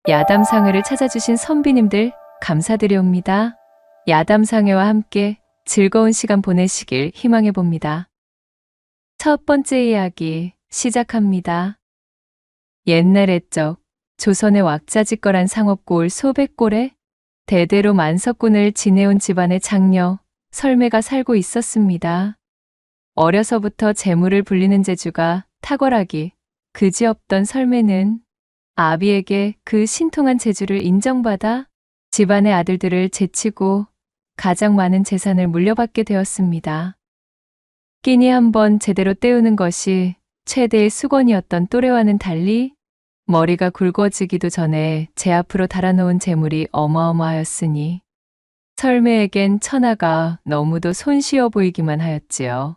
야담상회를 찾아주신 선비님들 감사드리옵니다. 야담상회와 함께 즐거운 시간 보내시길 희망해 봅니다. 첫 번째 이야기 시작합니다. 옛날 옛적 조선의 왁자지껄한 상업고을 소백골에 대대로 만석군을 지내온 집안의 장녀 설매가 살고 있었습니다. 어려서부터 재물을 불리는 재주가 탁월하기 그지없던 설매는 아비에게 그 신통한 재주를 인정받아 집안의 아들들을 제치고 가장 많은 재산을 물려받게 되었습니다. 끼니 한번 제대로 때우는 것이 최대의 수건이었던 또래와는 달리 머리가 굵어지기도 전에 제 앞으로 달아놓은 재물이 어마어마하였으니 설매에겐 천하가 너무도 손쉬워 보이기만 하였지요.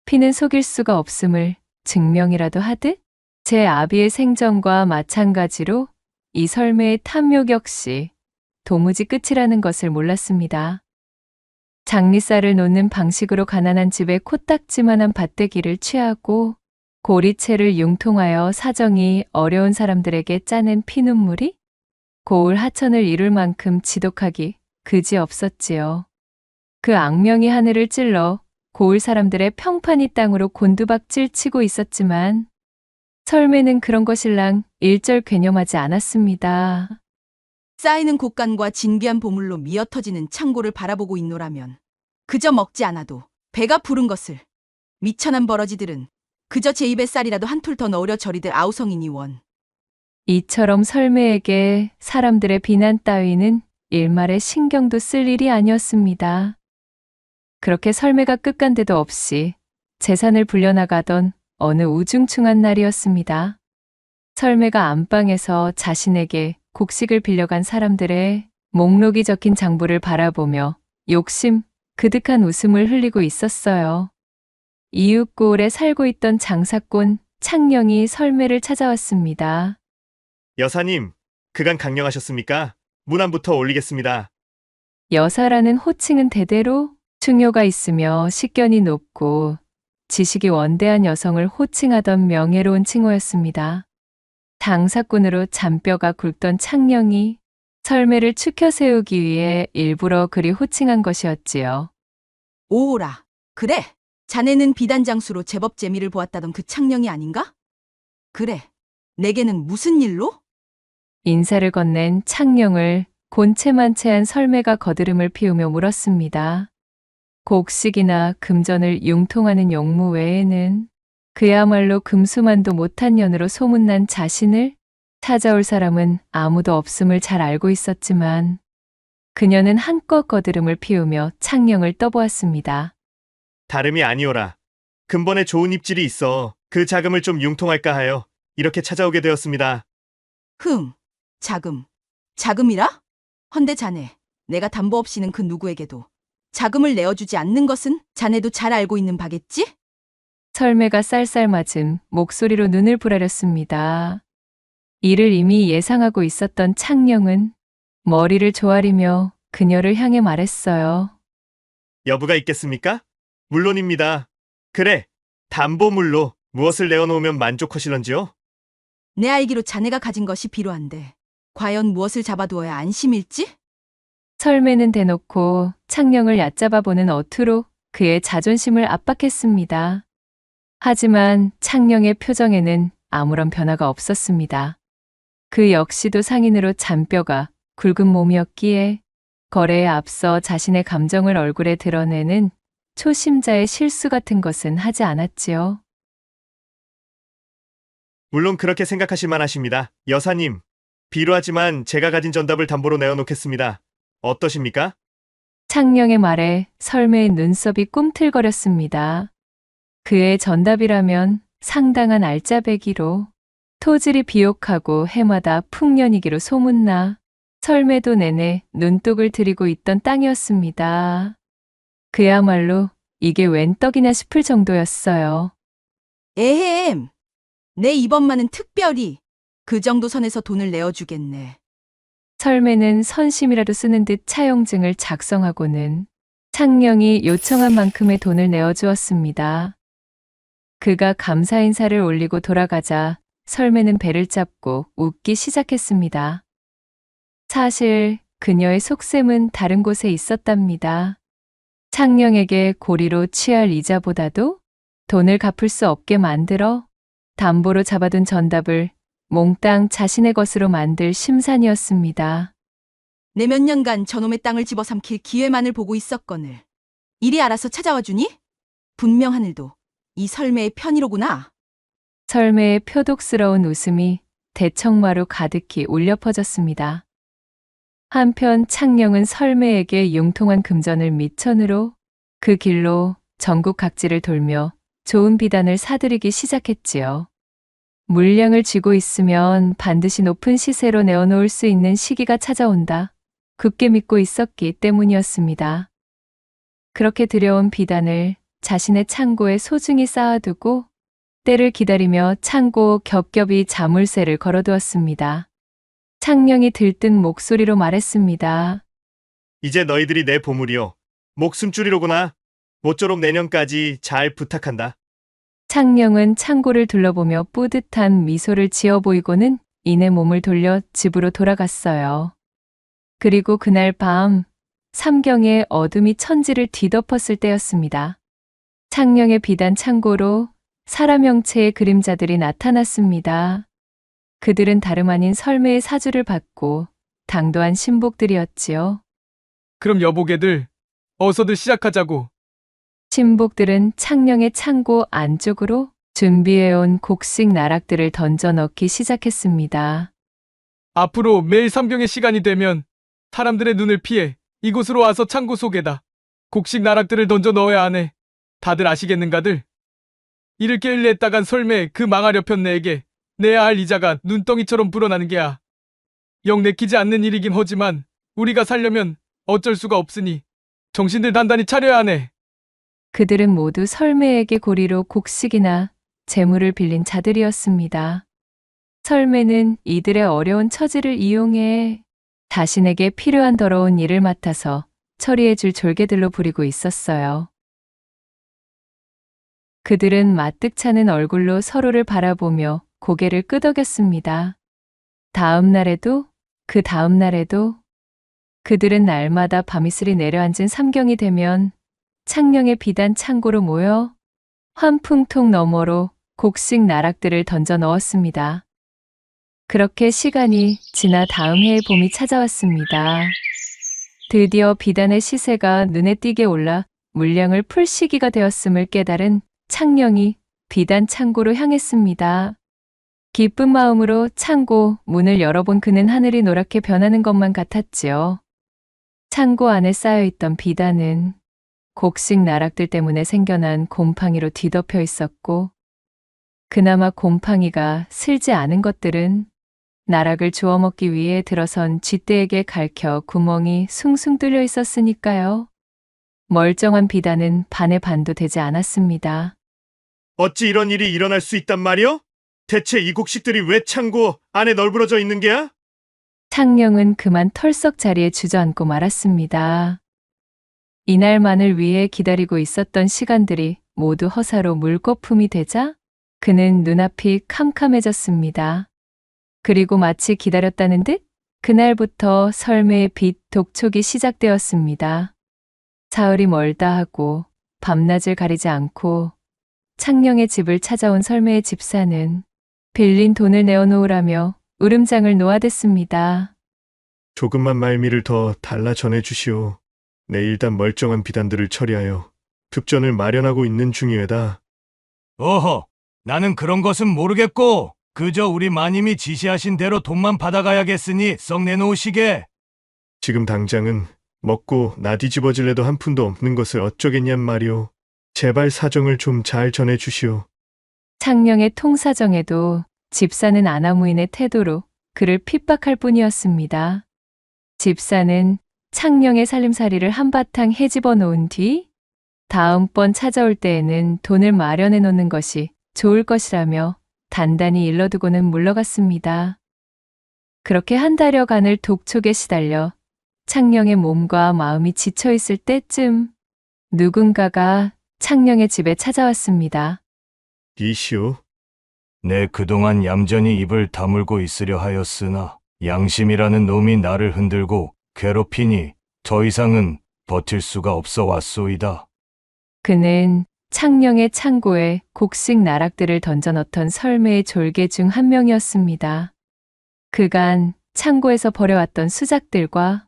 피는 속일 수가 없음을 증명이라도 하듯 제 아비의 생전과 마찬가지로 이 설매의 탐욕 역시 도무지 끝이라는 것을 몰랐습니다. 장리쌀을 놓는 방식으로 가난한 집에 코딱지만한 밭대기를 취하고 고리채를 융통하여 사정이 어려운 사람들에게 짜낸 피눈물이 고을 하천을 이룰 만큼 지독하기 그지없었지요. 그 악명이 하늘을 찔러 고을 사람들의 평판이 땅으로 곤두박질 치고 있었지만 설매는 그런 것일랑 일절 괴념하지 않았습니다. 쌓이는 곡간과 진귀한 보물로 미어터지는 창고를 바라보고 있노라면 그저 먹지 않아도 배가 부른 것을 미천한 버러지들은 그저 제 입에 쌀이라도 한 툴 더 넣으려 저리들 아우성이니 원. 이처럼 설매에게 사람들의 비난 따위는 일말의 신경도 쓸 일이 아니었습니다. 그렇게 설매가 끝간데도 없이 재산을 불려나가던 어느 우중충한 날이었습니다. 설매가 안방에서 자신에게 곡식을 빌려간 사람들의 목록이 적힌 장부를 바라보며 욕심 그득한 웃음을 흘리고 있었어요. 이웃고을에 살고 있던 장사꾼 창령이 설매를 찾아왔습니다. 여사님, 그간 강령하셨습니까? 문안부터 올리겠습니다. 여사라는 호칭은 대대로 충효가 있으며 식견이 높고 지식이 원대한 여성을 호칭하던 명예로운 칭호였습니다. 장사꾼으로 잔뼈가 굵던 창령이 설매를 추켜 세우기 위해 일부러 그리 호칭한 것이었지요. 오오라. 그래. 자네는 비단장수로 제법 재미를 보았다던 그 창령이 아닌가? 그래. 내게는 무슨 일로? 인사를 건넨 창령을 곤채만채한 설매가 거드름을 피우며 물었습니다. 곡식이나 금전을 융통하는 용무 외에는 그야말로 금수만도 못한 년으로 소문난 자신을 찾아올 사람은 아무도 없음을 잘 알고 있었지만 그녀는 한껏 거드름을 피우며 창령을 떠보았습니다. 다름이 아니오라. 근본에 좋은 입질이 있어 그 자금을 좀 융통할까 하여 이렇게 찾아오게 되었습니다. 자금. 자금이라? 헌데 자네, 내가 담보 없이는 그 누구에게도 자금을 내어주지 않는 것은 자네도 잘 알고 있는 바겠지? 설매가 쌀쌀맞은 목소리로 눈을 부라렸습니다. 이를 이미 예상하고 있었던 창령은 머리를 조아리며 그녀를 향해 말했어요. 여부가 있겠습니까? 물론입니다. 그래, 담보물로 무엇을 내어놓으면 만족하시런지요? 내 알기로 자네가 가진 것이 필요한데 과연 무엇을 잡아두어야 안심일지? 설매는 대놓고 창령을 얕잡아 보는 어투로 그의 자존심을 압박했습니다. 하지만 창령의 표정에는 아무런 변화가 없었습니다. 그 역시도 상인으로 잔뼈가 굵은 몸이었기에 거래에 앞서 자신의 감정을 얼굴에 드러내는 초심자의 실수 같은 것은 하지 않았지요. 물론 그렇게 생각하실 만하십니다. 여사님, 비루하지만 제가 가진 전답을 담보로 내어놓겠습니다. 어떠십니까? 창령의 말에 설매의 눈썹이 꿈틀거렸습니다. 그의 전답이라면 상당한 알짜배기로 토질이 비옥하고 해마다 풍년이기로 소문나 설매도 내내 눈독을 들이고 있던 땅이었습니다. 그야말로 이게 웬 떡이냐 싶을 정도였어요. 에헴, 내 이번만은 특별히 그 정도 선에서 돈을 내어주겠네. 설매는 선심이라도 쓰는 듯 차용증을 작성하고는 창령이 요청한 만큼의 돈을 내어주었습니다. 그가 감사 인사를 올리고 돌아가자 설매는 배를 잡고 웃기 시작했습니다. 사실 그녀의 속셈은 다른 곳에 있었답니다. 창령에게 고리로 취할 이자보다도 돈을 갚을 수 없게 만들어 담보로 잡아둔 전답을 몽땅 자신의 것으로 만들 심산이었습니다. 내 몇 년간 저놈의 땅을 집어삼킬 기회만을 보고 있었거늘 일이 알아서 찾아와 주니? 분명 하늘도 이 설매의 편이로구나. 설매의 표독스러운 웃음이 대청마로 가득히 울려 퍼졌습니다. 한편 창령은 설매에게 융통한 금전을 미천으로 그 길로 전국 각지를 돌며 좋은 비단을 사들이기 시작했지요. 물량을 쥐고 있으면 반드시 높은 시세로 내어놓을 수 있는 시기가 찾아온다. 굳게 믿고 있었기 때문이었습니다. 그렇게 들여온 비단을 자신의 창고에 소중히 쌓아두고 때를 기다리며 창고 겹겹이 자물쇠를 걸어두었습니다. 창령이 들뜬 목소리로 말했습니다. 이제 너희들이 내 보물이요. 목숨줄이로구나. 모쪼록 내년까지 잘 부탁한다. 창령은 창고를 둘러보며 뿌듯한 미소를 지어 보이고는 이내 몸을 돌려 집으로 돌아갔어요. 그리고 그날 밤 삼경의 어둠이 천지를 뒤덮었을 때였습니다. 창령의 비단 창고로 사람 형체의 그림자들이 나타났습니다. 그들은 다름 아닌 설매의 사주를 받고 당도한 신복들이었지요. 그럼 여보게들, 어서들 시작하자고. 신복들은 창령의 창고 안쪽으로 준비해온 곡식 나락들을 던져 넣기 시작했습니다. 앞으로 매일 삼경의 시간이 되면 사람들의 눈을 피해 이곳으로 와서 창고 속에다 곡식 나락들을 던져 넣어야 하네. 다들 아시겠는가들? 이를 게을리 했다간 설매 그 망하려 편 내에게 내야 할 이자가 눈덩이처럼 불어나는 게야. 영 내키지 않는 일이긴 하지만 우리가 살려면 어쩔 수가 없으니 정신들 단단히 차려야 하네. 그들은 모두 설매에게 고리로 곡식이나 재물을 빌린 자들이었습니다. 설매는 이들의 어려운 처지를 이용해 자신에게 필요한 더러운 일을 맡아서 처리해줄 졸개들로 부리고 있었어요. 그들은 마뜩찮은 얼굴로 서로를 바라보며 고개를 끄덕였습니다. 다음 날에도 그 다음 날에도 그들은 날마다 밤이슬이 내려앉은 삼경이 되면 창령의 비단 창고로 모여 환풍통 너머로 곡식 나락들을 던져 넣었습니다. 그렇게 시간이 지나 다음 해의 봄이 찾아왔습니다. 드디어 비단의 시세가 눈에 띄게 올라 물량을 풀 시기가 되었음을 깨달은 창령이 비단 창고로 향했습니다. 기쁜 마음으로 창고 문을 열어본 그는 하늘이 노랗게 변하는 것만 같았지요. 창고 안에 쌓여있던 비단은 곡식 나락들 때문에 생겨난 곰팡이로 뒤덮여 있었고, 그나마 곰팡이가 슬지 않은 것들은 나락을 주워 먹기 위해 들어선 쥐떼에게 갈켜 구멍이 숭숭 뚫려 있었으니까요. 멀쩡한 비단은 반의 반도 되지 않았습니다. 어찌 이런 일이 일어날 수 있단 말이오? 대체 이 곡식들이 왜 창고 안에 널브러져 있는 게야? 창령은 그만 털썩 자리에 주저앉고 말았습니다. 이날만을 위해 기다리고 있었던 시간들이 모두 허사로 물거품이 되자 그는 눈앞이 캄캄해졌습니다. 그리고 마치 기다렸다는 듯 그날부터 설매의 빛 독촉이 시작되었습니다. 사흘이 멀다 하고 밤낮을 가리지 않고 창령의 집을 찾아온 설매의 집사는 빌린 돈을 내어놓으라며 울음장을 놓아댔습니다. 조금만 말미를 더 달라 전해주시오. 내일단 멀쩡한 비단들을 처리하여 급전을 마련하고 있는 중이외다. 어허, 나는 그런 것은 모르겠고 그저 우리 마님이 지시하신 대로 돈만 받아가야겠으니 썩 내놓으시게. 지금 당장은 먹고 나 뒤집어질래도 한 푼도 없는 것을 어쩌겠냔 말이오. 제발 사정을 좀 잘 전해주시오. 창령의 통사정에도 집사는 아나무인의 태도로 그를 핍박할 뿐이었습니다. 집사는 창령의 살림살이를 한바탕 헤집어 놓은 뒤 다음번 찾아올 때에는 돈을 마련해 놓는 것이 좋을 것이라며 단단히 일러두고는 물러갔습니다. 그렇게 한 달여간을 독촉에 시달려 창령의 몸과 마음이 지쳐 있을 때쯤 누군가가 창령의 집에 찾아왔습니다. 이시오. 내 그동안 얌전히 입을 다물고 있으려 하였으나 양심이라는 놈이 나를 흔들고 괴롭히니 더 이상은 버틸 수가 없어 왔소이다. 그는 창녕의 창고에 곡식 나락들을 던져넣던 설매의 졸개 중 한 명이었습니다. 그간 창고에서 버려왔던 수작들과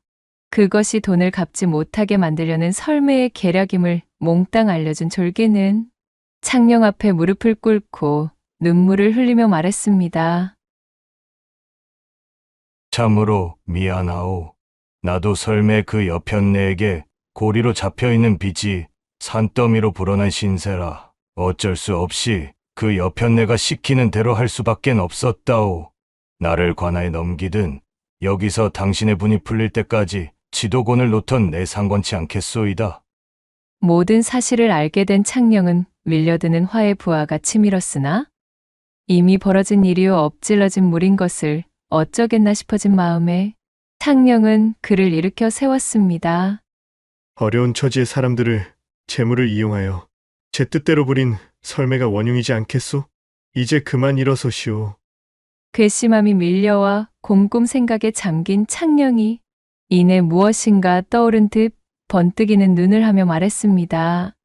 그것이 돈을 갚지 못하게 만들려는 설매의 계략임을 몽땅 알려준 졸개는 창녕 앞에 무릎을 꿇고 눈물을 흘리며 말했습니다. 참으로 미안하오. 나도 설매 그 여편네에게 고리로 잡혀있는 빚이 산더미로 불어난 신세라 어쩔 수 없이 그 여편네가 시키는 대로 할 수밖엔 없었다오. 나를 관아에 넘기든 여기서 당신의 분이 풀릴 때까지 지도곤을 놓던 내 상관치 않겠소이다. 모든 사실을 알게 된 창녕은 밀려드는 화의 부하가 치밀었으나 이미 벌어진 일이요 엎질러진 물인 것을 어쩌겠나 싶어진 마음에 창녕은 그를 일으켜 세웠습니다. 어려운 처지의 사람들을 재물을 이용하여 제 뜻대로 부린 설매가 원흉이지 않겠소? 이제 그만 일어서시오. 괘씸함이 밀려와 곰곰 생각에 잠긴 창녕이 이내 무엇인가 떠오른 듯 번뜩이는 눈을 하며 말했습니다.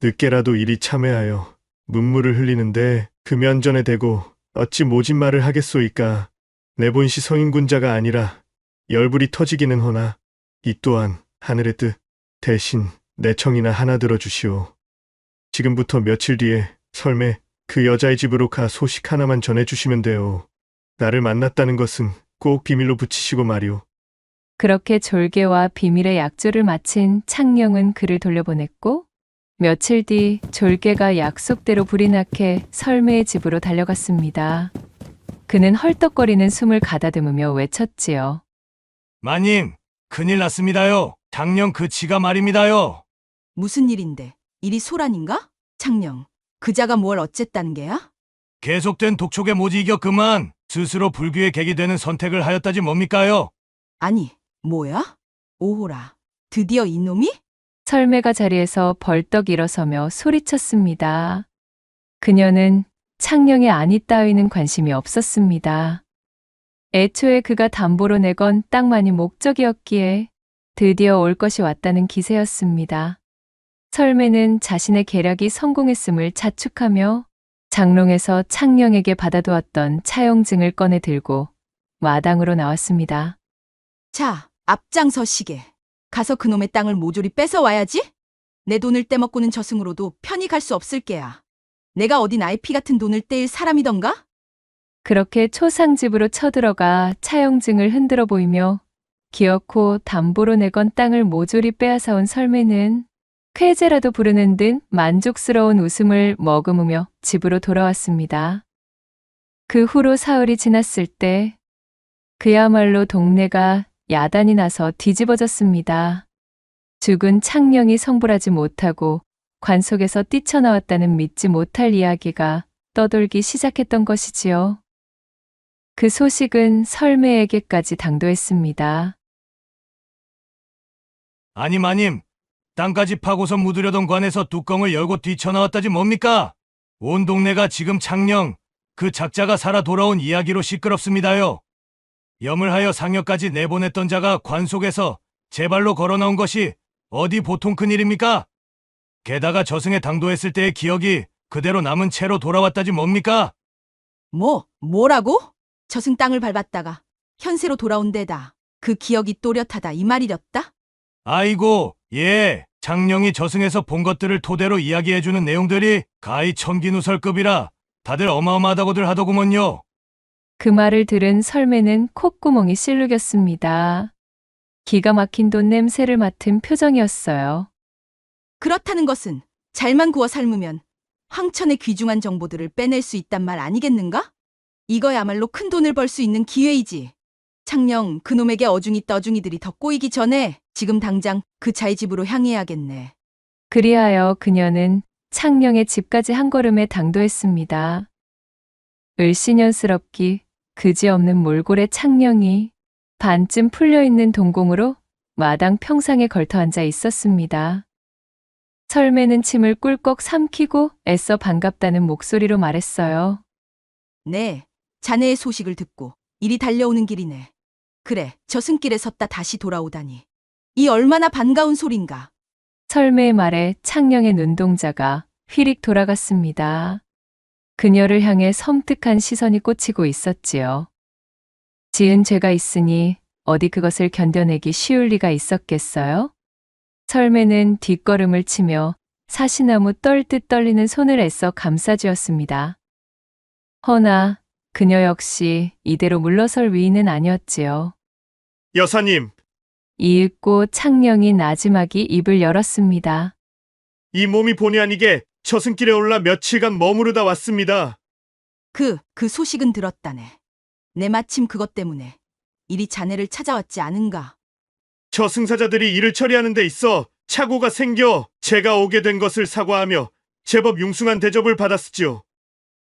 늦게라도 이리 참회하여 눈물을 흘리는데 금연전에 대고 어찌 모진 말을 하겠소이까. 내 본시 성인군자가 아니라 열불이 터지기는 허나 이 또한 하늘의 뜻 대신 내 청이나 하나 들어주시오. 지금부터 며칠 뒤에 설매 그 여자의 집으로 가 소식 하나만 전해주시면 돼요. 나를 만났다는 것은 꼭 비밀로 붙이시고 말이오. 그렇게 졸개와 비밀의 약조를 마친 창녕은 그를 돌려보냈고 며칠 뒤 졸개가 약속대로 불이 나게 설매의 집으로 달려갔습니다. 그는 헐떡거리는 숨을 가다듬으며 외쳤지요. 마님, 큰일 났습니다요. 작년 그 지가 말입니다요. 무슨 일인데? 일이 소란인가? 창녕, 그자가 뭘 어쨌다는 게야? 계속된 독촉에 못 이겨 그만 스스로 불귀의 객이 되는 선택을 하였다지 뭡니까요? 아니, 뭐야? 오호라, 드디어 이놈이? 설매가 자리에서 벌떡 일어서며 소리쳤습니다. 그녀는 창녕의 안위 따위는 관심이 없었습니다. 애초에 그가 담보로 내건 땅만이 목적이었기에 드디어 올 것이 왔다는 기세였습니다. 설매는 자신의 계략이 성공했음을 자축하며 장롱에서 창녕에게 받아두었던 차용증을 꺼내 들고 마당으로 나왔습니다. 자, 앞장서시게. 가서 그놈의 땅을 모조리 뺏어와야지? 내 돈을 떼먹고는 저승으로도 편히 갈 수 없을 게야. 내가 어디 나의 피 같은 돈을 떼일 사람이던가? 그렇게 초상집으로 쳐들어가 차용증을 흔들어 보이며 기어코 담보로 내건 땅을 모조리 빼앗아온 설매는 쾌재라도 부르는 듯 만족스러운 웃음을 머금으며 집으로 돌아왔습니다. 그 후로 사흘이 지났을 때 그야말로 동네가 야단이 나서 뒤집어졌습니다. 죽은 창녕이 성불하지 못하고 관 속에서 뛰쳐나왔다는 믿지 못할 이야기가 떠돌기 시작했던 것이지요. 그 소식은 설매에게까지 당도했습니다. 아니 마님, 땅까지 파고서 묻으려던 관에서 뚜껑을 열고 뛰쳐나왔다지 뭡니까? 온 동네가 지금 창녕, 그 작자가 살아 돌아온 이야기로 시끄럽습니다요. 염을 하여 상여까지 내보냈던 자가 관 속에서 제 발로 걸어 나온 것이 어디 보통 큰일입니까? 게다가 저승에 당도했을 때의 기억이 그대로 남은 채로 돌아왔다지 뭡니까? 뭐라고? 저승 땅을 밟았다가 현세로 돌아온 데다 그 기억이 또렷하다 이 말이렸다? 아이고, 예, 창녕이 저승에서 본 것들을 토대로 이야기해주는 내용들이 가히 천기누설급이라 다들 어마어마하다고들 하더구먼요. 그 말을 들은 설매는 콧구멍이 실룩였습니다. 기가 막힌 돈 냄새를 맡은 표정이었어요. 그렇다는 것은 잘만 구워 삶으면 황천의 귀중한 정보들을 빼낼 수 있단 말 아니겠는가? 이거야말로 큰 돈을 벌 수 있는 기회이지. 창녕, 그놈에게 어중이 떠중이들이 더 꼬이기 전에 지금 당장 그 자의 집으로 향해야겠네. 그리하여 그녀는 창녕의 집까지 한 걸음에 당도했습니다. 을씨년스럽기 그지없는 몰골의 창녕이 반쯤 풀려있는 동공으로 마당 평상에 걸터 앉아 있었습니다. 설매는 침을 꿀꺽 삼키고 애써 반갑다는 목소리로 말했어요. 네, 자네의 소식을 듣고 이리 달려오는 길이네. 그래, 저승길에 섰다 다시 돌아오다니. 이 얼마나 반가운 소린가. 설매의 말에 창령의 눈동자가 휘릭 돌아갔습니다. 그녀를 향해 섬뜩한 시선이 꽂히고 있었지요. 지은 죄가 있으니 어디 그것을 견뎌내기 쉬울 리가 있었겠어요? 설매는 뒷걸음을 치며 사시나무 떨듯 떨리는 손을 애써 감싸주었습니다. 허나 그녀 역시 이대로 물러설 위인은 아니었지요. 여사님, 이윽고 창령이 나지막이 입을 열었습니다. 이 몸이 본의 아니게 저승길에 올라 며칠간 머무르다 왔습니다. 그 소식은 들었다네. 내 마침 그것 때문에 이리 자네를 찾아왔지 않은가. 저승사자들이 일을 처리하는 데 있어 착오가 생겨 제가 오게 된 것을 사과하며 제법 융숭한 대접을 받았지요.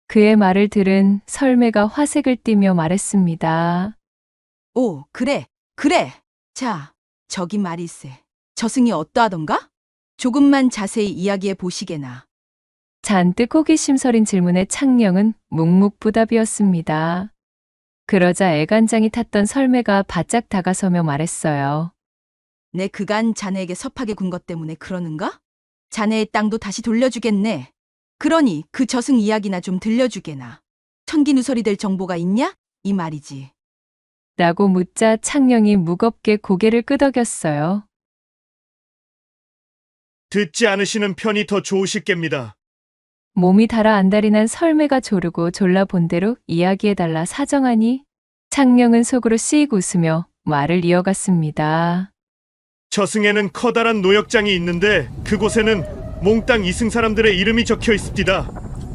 그의 말을 들은 설매가 화색을 띠며 말했습니다. 오, 그래, 그래. 자, 저기 말일세. 저승이 어떠하던가? 조금만 자세히 이야기해 보시게나. 잔뜩 호기심 서린 질문에 창령은 묵묵부답이었습니다. 그러자 애간장이 탔던 설매가 바짝 다가서며 말했어요. 내 그간 자네에게 섭하게 군 것 때문에 그러는가? 자네의 땅도 다시 돌려주겠네. 그러니 그 저승 이야기나 좀 들려주게나. 천기누설이 될 정보가 있냐? 이 말이지. 라고 묻자 창령이 무겁게 고개를 끄덕였어요. 듣지 않으시는 편이 더 좋으실 겁니다. 몸이 달아 안달이 난 설매가 조르고 졸라 본대로 이야기해달라 사정하니 창령은 속으로 씩 웃으며 말을 이어갔습니다. 저승에는 커다란 노역장이 있는데 그곳에는 몽땅 이승 사람들의 이름이 적혀 있습니다.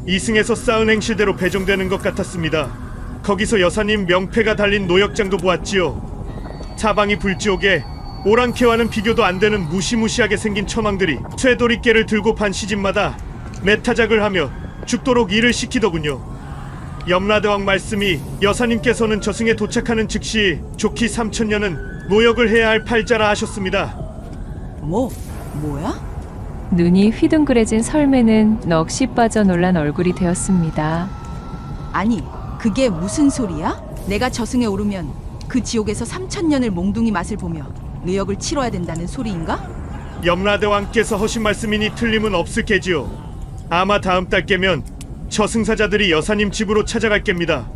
이승에서 쌓은 행실대로 배정되는 것 같았습니다. 거기서 여사님 명패가 달린 노역장도 보았지요. 사방이 불지옥에 오랑캐와는 비교도 안 되는 무시무시하게 생긴 처망들이 쇠도리깨를 들고 반 시즌마다 매타작을 하며 죽도록 일을 시키더군요. 염라대왕 말씀이 여사님께서는 저승에 도착하는 즉시 좋기 3천년은 노역을 해야 할 팔자라 하셨습니다. 뭐야? 눈이 휘둥그레진 설매는 넋이 빠져 놀란 얼굴이 되었습니다. 아니, 그게 무슨 소리야? 내가 저승에 오르면 그 지옥에서 3천년을 몽둥이 맛을 보며 의역을 치러야 된다는 소리인가? 염라대왕께서 하신 말씀이니 틀림은 없을 게지요. 아마 다음 달 깨면 저승사자들이 여사님 집으로 찾아갈 겁니다.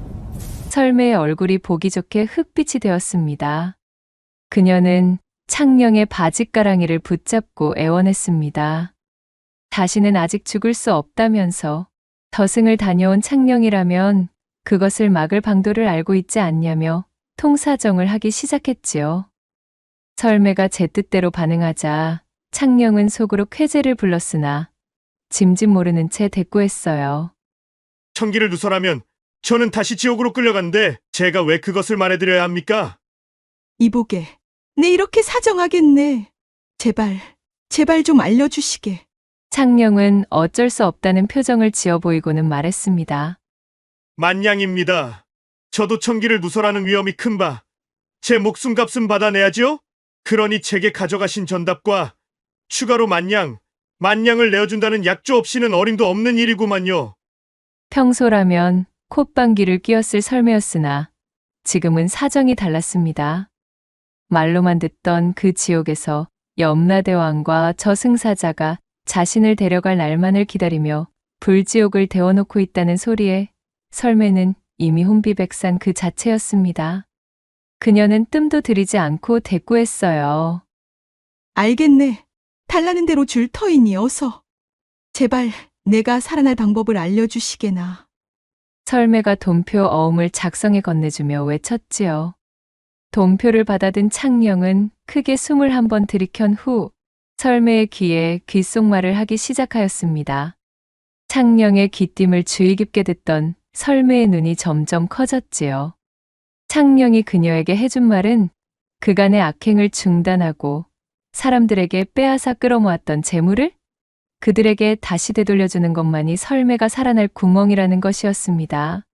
설매의 얼굴이 보기 좋게 흑빛이 되었습니다. 그녀는 창령의 바짓가랑이를 붙잡고 애원했습니다. 다시는 아직 죽을 수 없다면서 저승을 다녀온 창령이라면 그것을 막을 방도를 알고 있지 않냐며 통사정을 하기 시작했지요. 설매가 제 뜻대로 반응하자 창령은 속으로 쾌재를 불렀으나 짐짓 모르는 채 대꾸했어요. 천기를 누설하면 저는 다시 지옥으로 끌려간데 제가 왜 그것을 말해드려야 합니까? 이보게, 내 이렇게 사정하겠네. 제발 좀 알려주시게. 창령은 어쩔 수 없다는 표정을 지어 보이고는 말했습니다. 만냥입니다. 저도 천기를 누설하는 위험이 큰 바, 제 목숨값은 받아내야지요? 그러니 제게 가져가신 전답과 추가로 만냥을 내어준다는 약조 없이는 어림도 없는 일이구만요. 평소라면 콧방귀를 뀌었을 설매였으나 지금은 사정이 달랐습니다. 말로만 듣던 그 지옥에서 염라대왕과 저승사자가 자신을 데려갈 날만을 기다리며 불지옥을 데워놓고 있다는 소리에 설매는 이미 혼비백산 그 자체였습니다. 그녀는 뜸도 들이지 않고 대꾸했어요. 알겠네. 달라는 대로 줄 터이니 어서. 제발 내가 살아날 방법을 알려주시게나. 설매가 돈표 어음을 작성해 건네주며 외쳤지요. 돈표를 받아든 창령은 크게 숨을 한번 들이켠 후 설매의 귀에 귓속말을 하기 시작하였습니다. 창령의 귀띔을 주의 깊게 듣던 설매의 눈이 점점 커졌지요. 창령이 그녀에게 해준 말은 그간의 악행을 중단하고 사람들에게 빼앗아 끌어모았던 재물을 그들에게 다시 되돌려주는 것만이 설매가 살아날 구멍이라는 것이었습니다.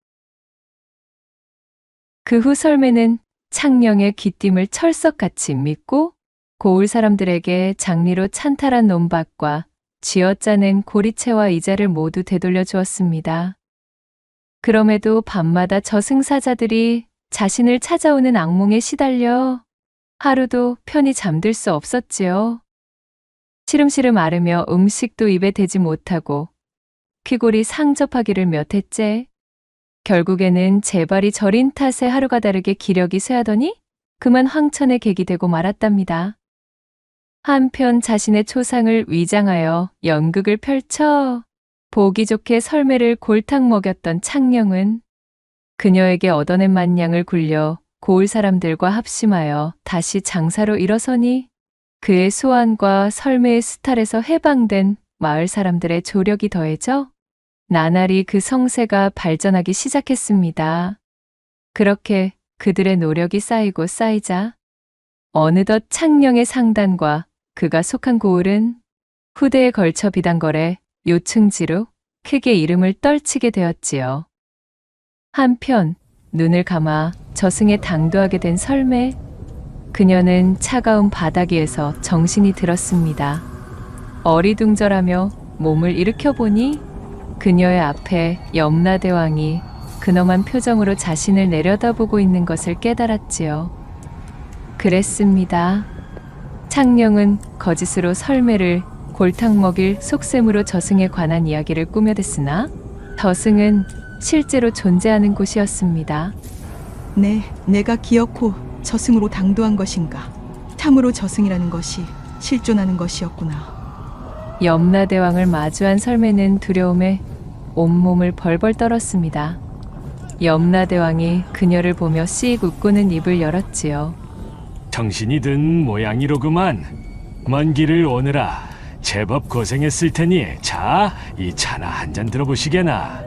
그 후 설매는 창령의 귀띔을 철석같이 믿고 고을 사람들에게 장리로 찬탈한 논밭과 쥐어짜낸 고리채와 이자를 모두 되돌려 주었습니다. 그럼에도 밤마다 저승사자들이 자신을 찾아오는 악몽에 시달려 하루도 편히 잠들 수 없었지요. 시름시름 앓으며 음식도 입에 대지 못하고 퀴골이 상접하기를 몇 해째. 결국에는 재발이 저린 탓에 하루가 다르게 기력이 쇠하더니 그만 황천에 객이 되고 말았답니다. 한편 자신의 초상을 위장하여 연극을 펼쳐 보기 좋게 설매를 골탕 먹였던 창령은 그녀에게 얻어낸 만냥을 굴려 고을 사람들과 합심하여 다시 장사로 일어서니 그의 소환과 설매의 수탈에서 해방된 마을 사람들의 조력이 더해져 나날이 그 성세가 발전하기 시작했습니다. 그렇게 그들의 노력이 쌓이고 쌓이자 어느덧 창령의 상단과 그가 속한 고을은 후대에 걸쳐 비단거래 요충지로 크게 이름을 떨치게 되었지요. 한편 눈을 감아 저승에 당도하게 된 설매, 그녀는 차가운 바닥 위에서 정신이 들었습니다. 어리둥절하며 몸을 일으켜 보니 그녀의 앞에 염라대왕이 근엄한 표정으로 자신을 내려다보고 있는 것을 깨달았지요. 그랬습니다. 창령은 거짓으로 설매를 골탕 먹일 속셈으로 저승에 관한 이야기를 꾸며댔으나 저승은 실제로 존재하는 곳이었습니다. 네, 내가 기어코 저승으로 당도한 것인가? 참으로 저승이라는 것이 실존하는 것이었구나. 염라대왕을 마주한 설매는 두려움에 온몸을 벌벌 떨었습니다. 염라대왕이 그녀를 보며 씩 웃고는 입을 열었지요. 정신이 든 모양이로구만. 먼 길을 오느라 제법 고생했을 테니 자, 이 차나 한 잔 들어보시게나.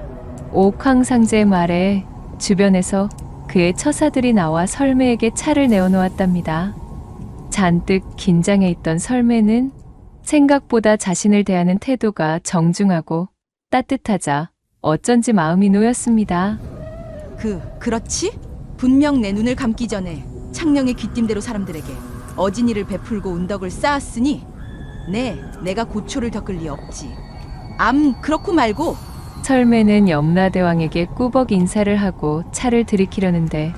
옥황상제의 말에 주변에서 그의 처사들이 나와 설매에게 차를 내어놓았답니다. 잔뜩 긴장해 있던 설매는 생각보다 자신을 대하는 태도가 정중하고 따뜻하자 어쩐지 마음이 놓였습니다. 그렇지? 분명 내 눈을 감기 전에 창령의 귀띔대로 사람들에게 어진이를 베풀고 운덕을 쌓았으니 내가 고초를 겪을 리 없지. 그렇고 말고. 설매는 염라대왕에게 꾸벅 인사를 하고 차를 들이키려는데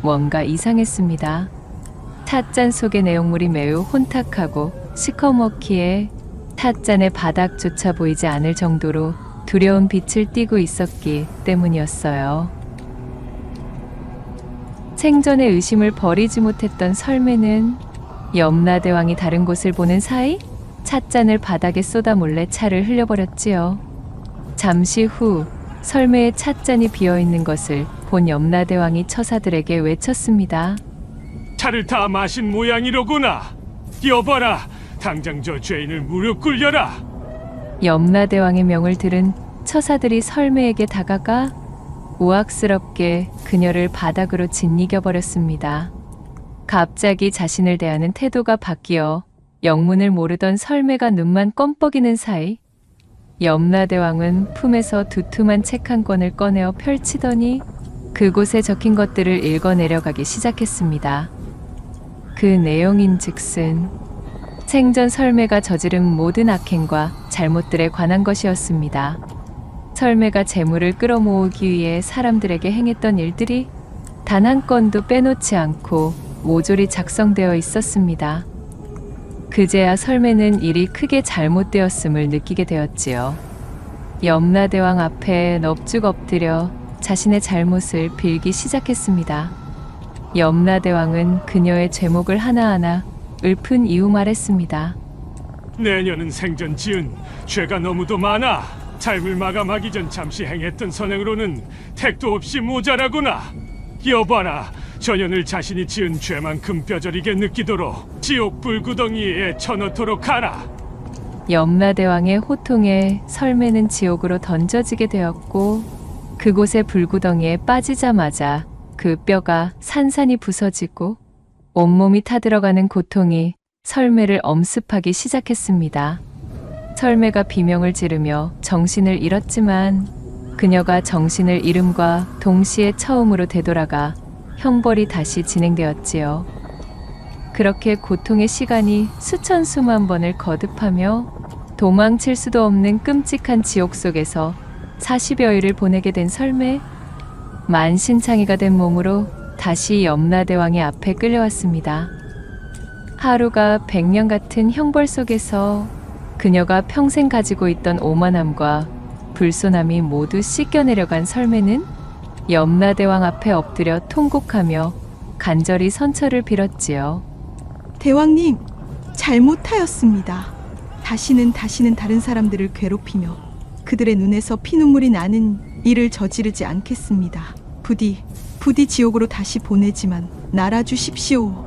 뭔가 이상했습니다. 찻잔 속의 내용물이 매우 혼탁하고 시커멓기에 찻잔의 바닥조차 보이지 않을 정도로 두려운 빛을 띠고 있었기 때문이었어요. 생전의 의심을 버리지 못했던 설매는 염라대왕이 다른 곳을 보는 사이 찻잔을 바닥에 쏟아 몰래 차를 흘려버렸지요. 잠시 후 설매의 찻잔이 비어있는 것을 본 염라대왕이 처사들에게 외쳤습니다. 차를 다 마신 모양이로구나. 여봐라, 당장 저 죄인을 무릎 꿇려라. 염라대왕의 명을 들은 처사들이 설매에게 다가가 우악스럽게 그녀를 바닥으로 짓이겨 버렸습니다. 갑자기 자신을 대하는 태도가 바뀌어 영문을 모르던 설매가 눈만 껌뻑이는 사이 염라대왕은 품에서 두툼한 책 한 권을 꺼내어 펼치더니 그곳에 적힌 것들을 읽어 내려가기 시작했습니다. 그 내용인즉슨 생전 설매가 저지른 모든 악행과 잘못들에 관한 것이었습니다. 설매가 재물을 끌어모으기 위해 사람들에게 행했던 일들이 단 한 건도 빼놓지 않고 모조리 작성되어 있었습니다. 그제야 설매는 일이 크게 잘못되었음을 느끼게 되었지요. 염라대왕 앞에 넙죽 엎드려 자신의 잘못을 빌기 시작했습니다. 염라대왕은 그녀의 죄목을 하나하나 읊은 이후 말했습니다. 내년은 생전 지은 죄가 너무도 많아. 삶을 마감하기 전 잠시 행했던 선행으로는 택도 없이 모자라구나. 여봐라, 전년을 자신이 지은 죄만큼 뼈저리게 느끼도록 지옥 불구덩이에 쳐넣도록 하라. 염라대왕의 호통에 설매는 지옥으로 던져지게 되었고 그곳의 불구덩이에 빠지자마자 그 뼈가 산산이 부서지고 온몸이 타들어가는 고통이 설매를 엄습하기 시작했습니다. 설매가 비명을 지르며 정신을 잃었지만 그녀가 정신을 잃음과 동시에 처음으로 되돌아가 형벌이 다시 진행되었지요. 그렇게 고통의 시간이 수천 수만 번을 거듭하며 도망칠 수도 없는 끔찍한 지옥 속에서 40여일을 보내게 된 설매. 만신창이가 된 몸으로 다시 염라대왕의 앞에 끌려왔습니다. 하루가 100년 같은 형벌 속에서 그녀가 평생 가지고 있던 오만함과 불손함이 모두 씻겨내려간 설매는 염라대왕 앞에 엎드려 통곡하며 간절히 선처를 빌었지요. 대왕님, 잘못하였습니다. 다시는 다른 사람들을 괴롭히며 그들의 눈에서 피눈물이 나는 일을 저지르지 않겠습니다. 부디 지옥으로 다시 보내지만 날아주십시오.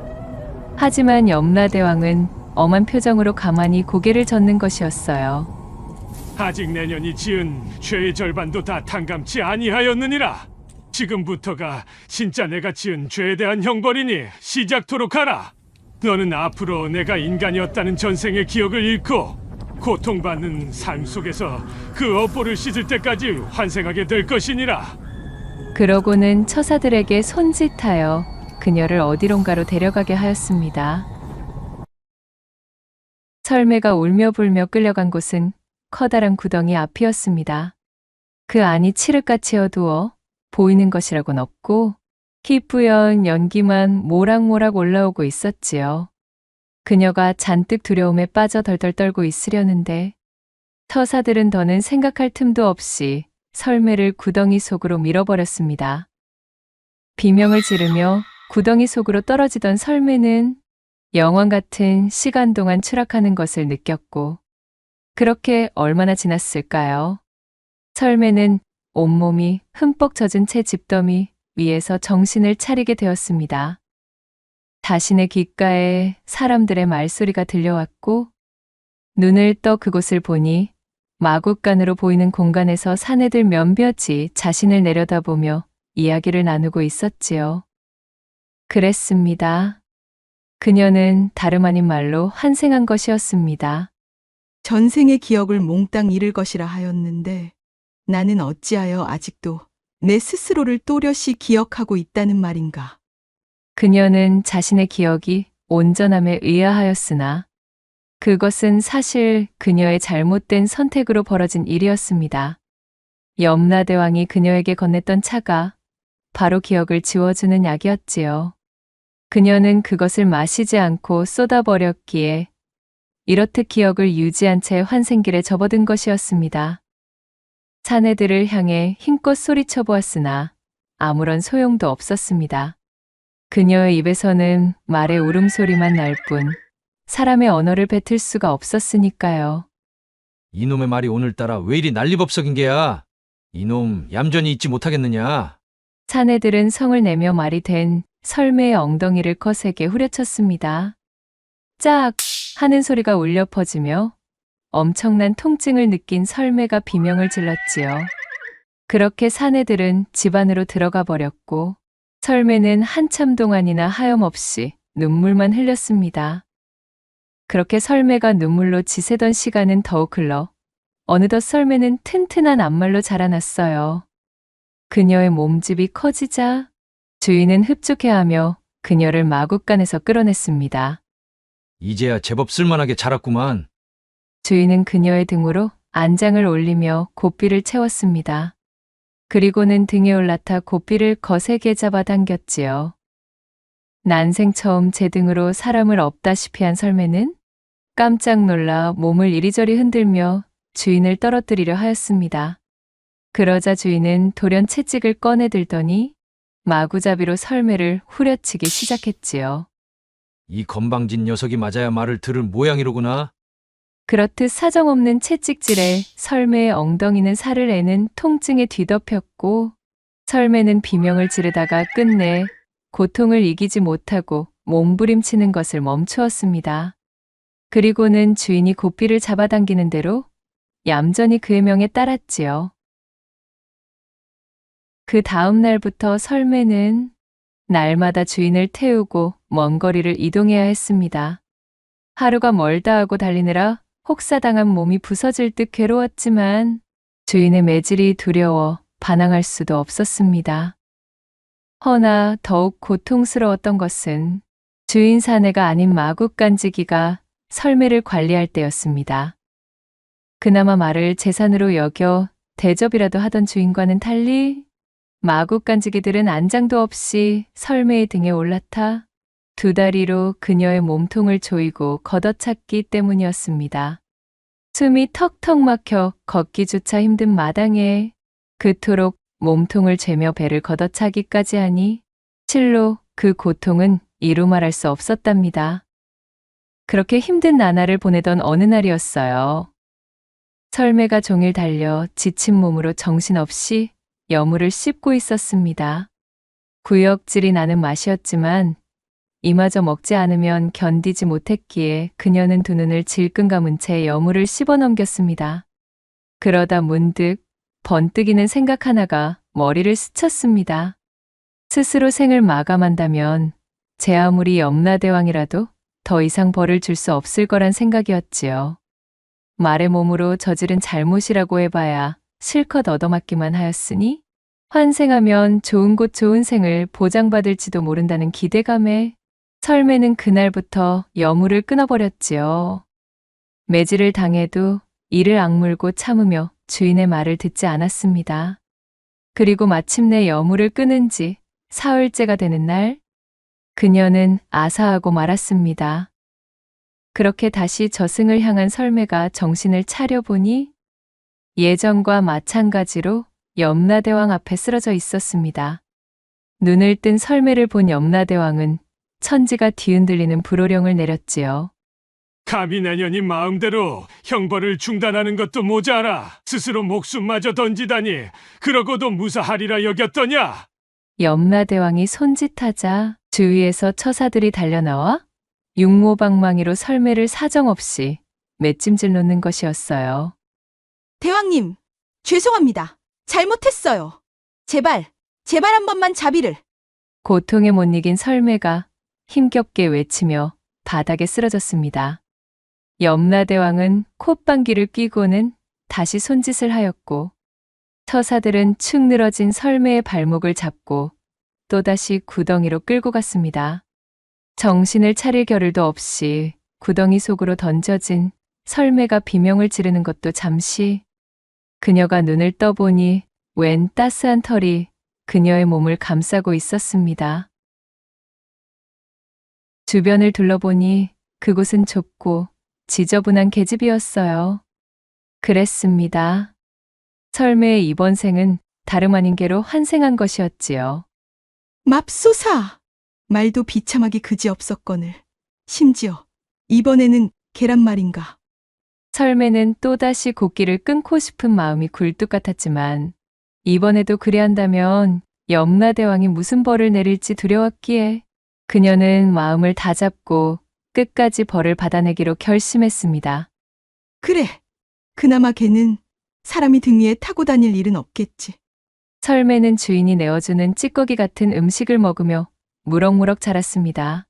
하지만 염라대왕은 엄한 표정으로 가만히 고개를 젓는 것이었어요. 아직 내년이 지은 죄의 절반도 다 탕감치 아니하였느니라. 지금부터가 진짜 내가 지은 죄에 대한 형벌이니 시작토록 하라. 너는 앞으로 내가 인간이었다는 전생의 기억을 잃고 고통받는 삶 속에서 그 업보를 씻을 때까지 환생하게 될 것이니라. 그러고는 처사들에게 손짓하여 그녀를 어디론가로 데려가게 하였습니다. 설매가 울며불며 끌려간 곳은 커다란 구덩이 앞이었습니다. 그 안이 칠흑같이 어두워 보이는 것이라곤 없고 희뿌연 연기만 모락모락 올라오고 있었지요. 그녀가 잔뜩 두려움에 빠져 덜덜 떨고 있으려는데 처사들은 더는 생각할 틈도 없이 설매를 구덩이 속으로 밀어버렸습니다. 비명을 지르며 구덩이 속으로 떨어지던 설매는 영원 같은 시간 동안 추락하는 것을 느꼈고 그렇게 얼마나 지났을까요? 설매는 온몸이 흠뻑 젖은 채 집더미 위에서 정신을 차리게 되었습니다. 자신의 귓가에 사람들의 말소리가 들려왔고 눈을 떠 그곳을 보니 마국간으로 보이는 공간에서 사내들 몇몇이 자신을 내려다보며 이야기를 나누고 있었지요. 그랬습니다. 그녀는 다름 아닌 말로 환생한 것이었습니다. 전생의 기억을 몽땅 잃을 것이라 하였는데 나는 어찌하여 아직도 내 스스로를 또렷이 기억하고 있다는 말인가. 그녀는 자신의 기억이 온전함에 의아하였으나 그것은 사실 그녀의 잘못된 선택으로 벌어진 일이었습니다. 염라대왕이 그녀에게 건넸던 차가 바로 기억을 지워주는 약이었지요. 그녀는 그것을 마시지 않고 쏟아버렸기에 이렇듯 기억을 유지한 채 환생길에 접어든 것이었습니다. 사내들을 향해 힘껏 소리쳐 보았으나 아무런 소용도 없었습니다. 그녀의 입에서는 말의 울음소리만 날 뿐 사람의 언어를 뱉을 수가 없었으니까요. 이놈의 말이 오늘따라 왜 이리 난리법석인 게야? 이놈 얌전히 있지 못하겠느냐? 사내들은 성을 내며 말이 된 설매의 엉덩이를 거세게 후려쳤습니다. 짝! 하는 소리가 울려 퍼지며 엄청난 통증을 느낀 설매가 비명을 질렀지요. 그렇게 사내들은 집 안으로 들어가 버렸고 설매는 한참 동안이나 하염없이 눈물만 흘렸습니다. 그렇게 설매가 눈물로 지새던 시간은 더욱 흘러 어느덧 설매는 튼튼한 앞말로 자라났어요. 그녀의 몸집이 커지자 주인은 흡족해하며 그녀를 마국간에서 끌어냈습니다. 이제야 제법 쓸만하게 자랐구만. 주인은 그녀의 등으로 안장을 올리며 고삐를 채웠습니다. 그리고는 등에 올라타 고삐를 거세게 잡아당겼지요. 난생 처음 제 등으로 사람을 업다시피 한 설매는 깜짝 놀라 몸을 이리저리 흔들며 주인을 떨어뜨리려 하였습니다. 그러자 주인은 돌연 채찍을 꺼내 들더니 마구잡이로 설매를 후려치기 시작했지요. 이 건방진 녀석이 맞아야 말을 들을 모양이로구나. 그렇듯 사정없는 채찍질에 설매의 엉덩이는 살을 내는 통증에 뒤덮였고 설매는 비명을 지르다가 끝내 고통을 이기지 못하고 몸부림치는 것을 멈추었습니다. 그리고는 주인이 고삐를 잡아당기는 대로 얌전히 그의 명에 따랐지요. 그 다음 날부터 설매는 날마다 주인을 태우고 먼 거리를 이동해야 했습니다. 하루가 멀다 하고 달리느라 혹사당한 몸이 부서질 듯 괴로웠지만 주인의 매질이 두려워 반항할 수도 없었습니다. 허나 더욱 고통스러웠던 것은 주인 사내가 아닌 마국간지기가 설매를 관리할 때였습니다. 그나마 말을 재산으로 여겨 대접이라도 하던 주인과는 달리 마구간지기들은 안장도 없이 설매의 등에 올라타 두 다리로 그녀의 몸통을 조이고 걷어찼기 때문이었습니다. 숨이 턱턱 막혀 걷기조차 힘든 마당에 그토록 몸통을 죄며 배를 걷어차기까지 하니 실로 그 고통은 이루 말할 수 없었답니다. 그렇게 힘든 나날을 보내던 어느 날이었어요. 설매가 종일 달려 지친 몸으로 정신없이 여물을 씹고 있었습니다. 구역질이 나는 맛이었지만 이마저 먹지 않으면 견디지 못했기에 그녀는 두 눈을 질끈 감은 채 여물을 씹어 넘겼습니다. 그러다 문득 번뜩이는 생각 하나가 머리를 스쳤습니다. 스스로 생을 마감한다면 제 아무리 염라대왕이라도 더 이상 벌을 줄 수 없을 거란 생각이었지요. 말의 몸으로 저지른 잘못이라고 해봐야 실컷 얻어맞기만 하였으니 환생하면 좋은 곳 좋은 생을 보장받을지도 모른다는 기대감에 설매는 그날부터 여물을 끊어버렸지요. 매질을 당해도 이를 악물고 참으며 주인의 말을 듣지 않았습니다. 그리고 마침내 여물을 끊은 지 사흘째가 되는 날, 그녀는 아사하고 말았습니다. 그렇게 다시 저승을 향한 설매가 정신을 차려보니 예전과 마찬가지로 염라대왕 앞에 쓰러져 있었습니다. 눈을 뜬 설매를 본 염라대왕은 천지가 뒤흔들리는 불호령을 내렸지요. 감히 내년이 마음대로 형벌을 중단하는 것도 모자라 스스로 목숨마저 던지다니 그러고도 무사하리라 여겼더냐? 염라대왕이 손짓하자 주위에서 처사들이 달려나와 육모방망이로 설매를 사정없이 맷짐질 놓는 것이었어요. 대왕님, 죄송합니다. 잘못했어요. 제발 한 번만 자비를. 고통에 못 이긴 설매가 힘겹게 외치며 바닥에 쓰러졌습니다. 염라대왕은 콧방귀를 뀌고는 다시 손짓을 하였고 처사들은 축 늘어진 설매의 발목을 잡고 또다시 구덩이로 끌고 갔습니다. 정신을 차릴 겨를도 없이 구덩이 속으로 던져진 설매가 비명을 지르는 것도 잠시, 그녀가 눈을 떠보니 웬 따스한 털이 그녀의 몸을 감싸고 있었습니다. 주변을 둘러보니 그곳은 좁고 지저분한 계집이었어요. 그랬습니다. 설매의 이번 생은 다름 아닌 개로 환생한 것이었지요. 맙소사! 말도 비참하기 그지없었거늘. 심지어 이번에는 계란말인가. 설매는 또다시 곡기를 끊고 싶은 마음이 굴뚝 같았지만 이번에도 그리한다면 염라대왕이 무슨 벌을 내릴지 두려웠기에 그녀는 마음을 다잡고 끝까지 벌을 받아내기로 결심했습니다. 그래, 그나마 걔는 사람이 등 위에 타고 다닐 일은 없겠지. 설매는 주인이 내어주는 찌꺼기 같은 음식을 먹으며 무럭무럭 자랐습니다.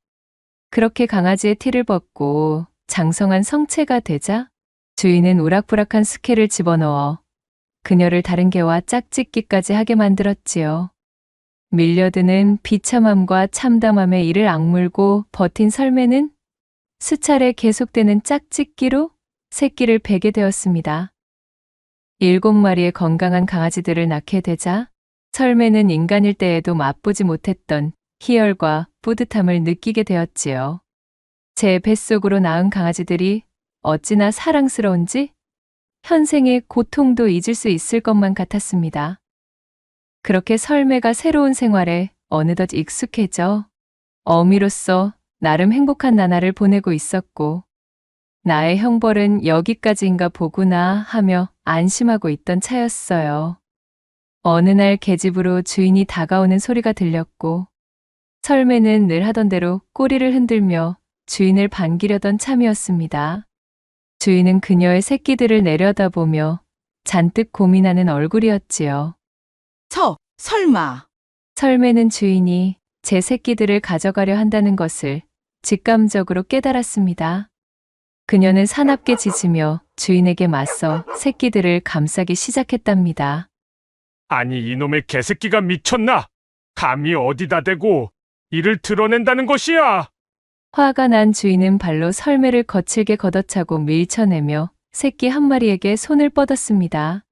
그렇게 강아지의 티를 벗고 장성한 성체가 되자 주인은 우락부락한 스케를 집어넣어 그녀를 다른 개와 짝짓기까지 하게 만들었지요. 밀려드는 비참함과 참담함에 이를 악물고 버틴 설매는 수차례 계속되는 짝짓기로 새끼를 베게 되었습니다. 7마리의 건강한 강아지들을 낳게 되자 설매는 인간일 때에도 맛보지 못했던 희열과 뿌듯함을 느끼게 되었지요. 제 뱃속으로 낳은 강아지들이 어찌나 사랑스러운지 현생의 고통도 잊을 수 있을 것만 같았습니다. 그렇게 설매가 새로운 생활에 어느덧 익숙해져 어미로서 나름 행복한 나날을 보내고 있었고 나의 형벌은 여기까지인가 보구나 하며 안심하고 있던 차였어요. 어느 날 계집으로 주인이 다가오는 소리가 들렸고 설매는 늘 하던 대로 꼬리를 흔들며 주인을 반기려던 참이었습니다. 주인은 그녀의 새끼들을 내려다보며 잔뜩 고민하는 얼굴이었지요. 설마. 설매는 주인이 제 새끼들을 가져가려 한다는 것을 직감적으로 깨달았습니다. 그녀는 사납게 짖으며 주인에게 맞서 새끼들을 감싸기 시작했답니다. 아니 이놈의 개새끼가 미쳤나? 감히 어디다 대고 이를 드러낸다는 것이야? 화가 난 주인은 발로 설매를 거칠게 걷어차고 밀쳐내며 새끼 한 마리에게 손을 뻗었습니다.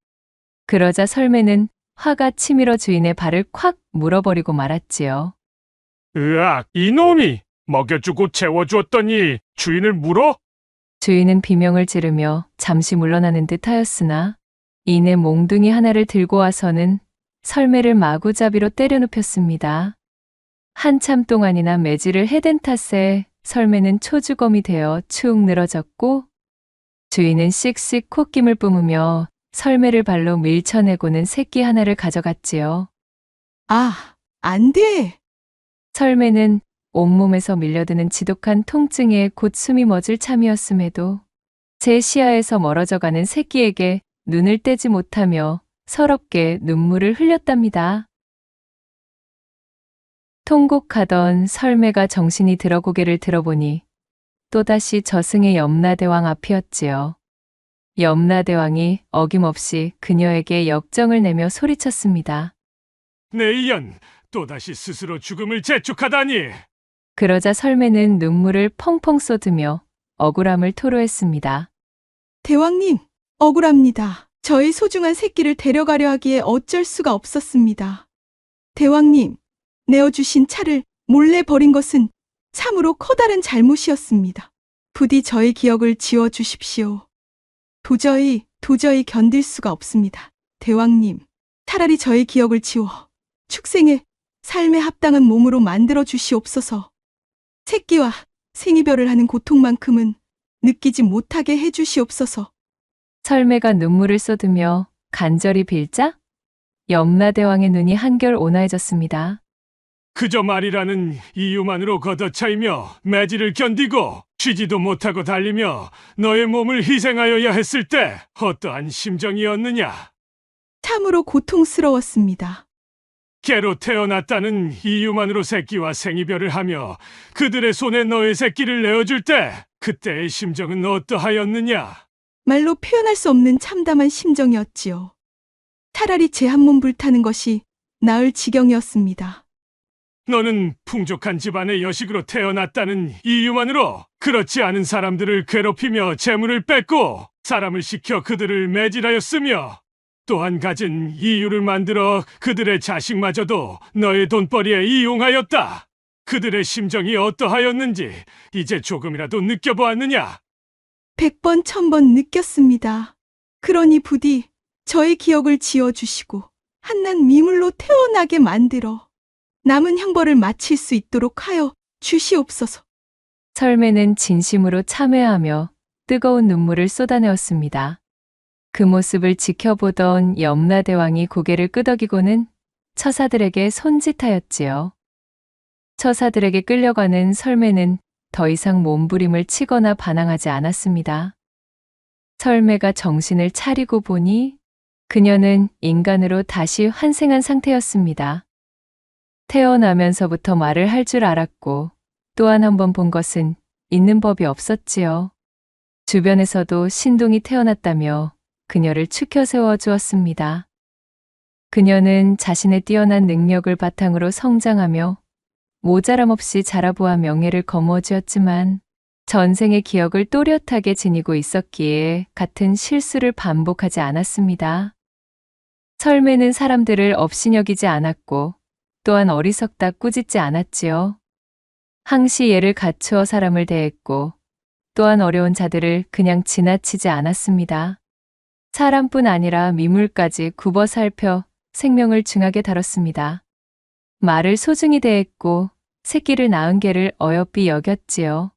그러자 설매는 화가 치밀어 주인의 발을 콱 물어버리고 말았지요. 으악, 이놈이! 먹여주고 재워주었더니 주인을 물어? 주인은 비명을 지르며 잠시 물러나는 듯하였으나 이내 몽둥이 하나를 들고 와서는 설매를 마구잡이로 때려 눕혔습니다. 한참 동안이나 매질을 해댄 탓에 설매는 초주검이 되어 축 늘어졌고 주인은 씩씩 콧김을 뿜으며 설매를 발로 밀쳐내고는 새끼 하나를 가져갔지요. 아, 안 돼. 설매는 온몸에서 밀려드는 지독한 통증에 곧 숨이 멎을 참이었음에도 제 시야에서 멀어져가는 새끼에게 눈을 떼지 못하며 서럽게 눈물을 흘렸답니다. 통곡하던 설매가 정신이 들어 고개를 들어보니 또다시 저승의 염라대왕 앞이었지요. 염라대왕이 어김없이 그녀에게 역정을 내며 소리쳤습니다. 내 이연, 또다시 스스로 죽음을 재촉하다니! 그러자 설매는 눈물을 펑펑 쏟으며 억울함을 토로했습니다. 대왕님, 억울합니다. 저의 소중한 새끼를 데려가려 하기에 어쩔 수가 없었습니다. 대왕님, 내어주신 차를 몰래 버린 것은 참으로 커다란 잘못이었습니다. 부디 저의 기억을 지워주십시오. 도저히 견딜 수가 없습니다. 대왕님, 차라리 저의 기억을 지워 축생의 삶에 합당한 몸으로 만들어 주시옵소서. 새끼와 생이별을 하는 고통만큼은 느끼지 못하게 해 주시옵소서. 설매가 눈물을 쏟으며 간절히 빌자 염라대왕의 눈이 한결 온화해졌습니다. 그저 말이라는 이유만으로 걷어차이며 매질을 견디고 쉬지도 못하고 달리며 너의 몸을 희생하여야 했을 때 어떠한 심정이었느냐? 참으로 고통스러웠습니다. 개로 태어났다는 이유만으로 새끼와 생이별을 하며 그들의 손에 너의 새끼를 내어줄 때 그때의 심정은 어떠하였느냐? 말로 표현할 수 없는 참담한 심정이었지요. 차라리 제 한 몸 불타는 것이 나을 지경이었습니다. 너는 풍족한 집안의 여식으로 태어났다는 이유만으로 그렇지 않은 사람들을 괴롭히며 재물을 뺏고 사람을 시켜 그들을 매질하였으며 또한 가진 이유를 만들어 그들의 자식마저도 너의 돈벌이에 이용하였다. 그들의 심정이 어떠하였는지 이제 조금이라도 느껴보았느냐? 100번, 1000번 느꼈습니다. 그러니 부디 저의 기억을 지워주시고 한낱 미물로 태어나게 만들어 남은 형벌을 마칠 수 있도록 하여 주시옵소서. 설매는 진심으로 참회하며 뜨거운 눈물을 쏟아내었습니다. 그 모습을 지켜보던 염라대왕이 고개를 끄덕이고는 처사들에게 손짓하였지요. 처사들에게 끌려가는 설매는 더 이상 몸부림을 치거나 반항하지 않았습니다. 설매가 정신을 차리고 보니 그녀는 인간으로 다시 환생한 상태였습니다. 태어나면서부터 말을 할 줄 알았고 또한 한 번 본 것은 있는 법이 없었지요. 주변에서도 신동이 태어났다며 그녀를 추켜 세워 주었습니다. 그녀는 자신의 뛰어난 능력을 바탕으로 성장하며 모자람 없이 자라보아 명예를 거머쥐었지만 전생의 기억을 또렷하게 지니고 있었기에 같은 실수를 반복하지 않았습니다. 설매는 사람들을 업신여기지 않았고 또한 어리석다 꾸짖지 않았지요. 항시 예를 갖추어 사람을 대했고 또한 어려운 자들을 그냥 지나치지 않았습니다. 사람뿐 아니라 미물까지 굽어 살펴 생명을 중하게 다뤘습니다. 말을 소중히 대했고 새끼를 낳은 개를 어여삐 여겼지요.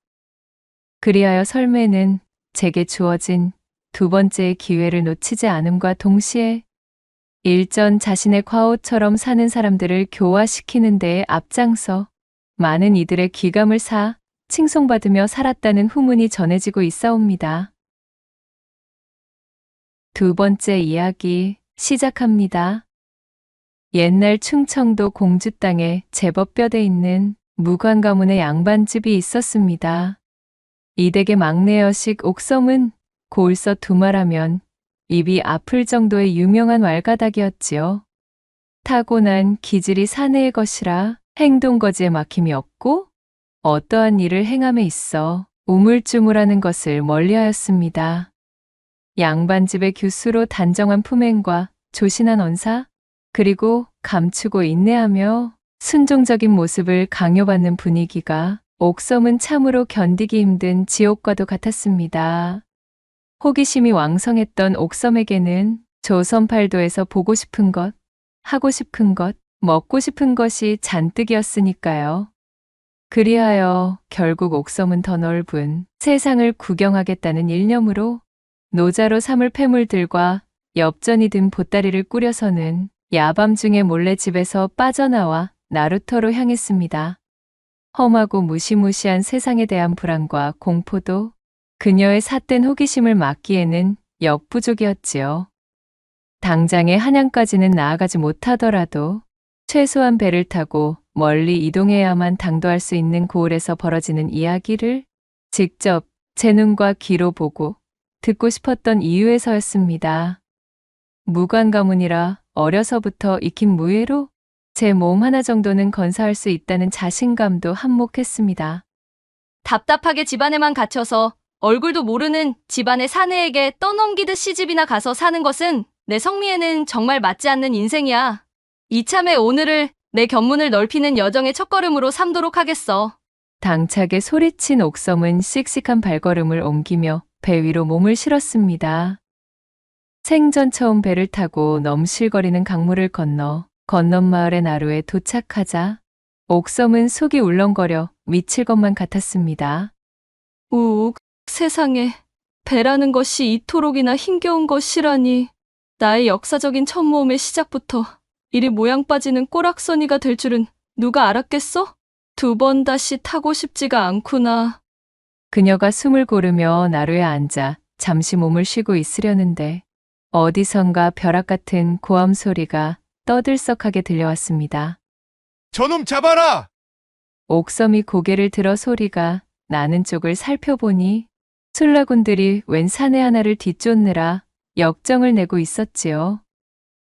그리하여 설매는 제게 주어진 두 번째의 기회를 놓치지 않음과 동시에 일전 자신의 과오처럼 사는 사람들을 교화시키는 데에 앞장서 많은 이들의 귀감을 사 칭송받으며 살았다는 후문이 전해지고 있사옵니다. 두 번째 이야기 시작합니다. 옛날 충청도 공주 땅에 제법 뼈대 있는 무관 가문의 양반집이 있었습니다. 이 댁의 막내 여식 옥섬은 고을서 두말하면 입이 아플 정도의 유명한 왈가닥이었지요. 타고난 기질이 사내의 것이라 행동거지에 막힘이 없고 어떠한 일을 행함에 있어 우물쭈물하는 것을 멀리하였습니다. 양반집의 규수로 단정한 품행과 조신한 언사, 그리고 감추고 인내하며 순종적인 모습을 강요받는 분위기가 옥섬은 참으로 견디기 힘든 지옥과도 같았습니다. 호기심이 왕성했던 옥섬에게는 조선팔도에서 보고 싶은 것, 하고 싶은 것, 먹고 싶은 것이 잔뜩이었으니까요. 그리하여 결국 옥섬은 더 넓은 세상을 구경하겠다는 일념으로 노자로 삼을 패물들과 엽전이 든 보따리를 꾸려서는 야밤중에 몰래 집에서 빠져나와 나루터로 향했습니다. 험하고 무시무시한 세상에 대한 불안과 공포도 그녀의 삿된 호기심을 막기에는 역부족이었지요. 당장의 한양까지는 나아가지 못하더라도 최소한 배를 타고 멀리 이동해야만 당도할 수 있는 고을에서 벌어지는 이야기를 직접 제 눈과 귀로 보고 듣고 싶었던 이유에서였습니다. 무관가문이라 어려서부터 익힌 무예로 제 몸 하나 정도는 건사할 수 있다는 자신감도 한몫했습니다. 답답하게 집안에만 갇혀서 얼굴도 모르는 집안의 사내에게 떠넘기듯 시집이나 가서 사는 것은 내 성미에는 정말 맞지 않는 인생이야. 이참에 오늘을 내 견문을 넓히는 여정의 첫걸음으로 삼도록 하겠어. 당차게 소리친 옥섬은 씩씩한 발걸음을 옮기며 배 위로 몸을 실었습니다. 생전 처음 배를 타고 넘실거리는 강물을 건너 건넌마을의 나루에 도착하자 옥섬은 속이 울렁거려 미칠 것만 같았습니다. 우욱, 세상에 배라는 것이 이토록이나 힘겨운 것이라니. 나의 역사적인 첫 모험의 시작부터 이리 모양 빠지는 꼬락서니가 될 줄은 누가 알았겠어? 2번 다시 타고 싶지가 않구나. 그녀가 숨을 고르며 나루에 앉아 잠시 몸을 쉬고 있으려는데 어디선가 벼락 같은 고함 소리가 떠들썩하게 들려왔습니다. 저놈 잡아라! 옥섬이 고개를 들어 소리가 나는 쪽을 살펴보니 술라군들이 웬 사내 하나를 뒤쫓느라 역정을 내고 있었지요.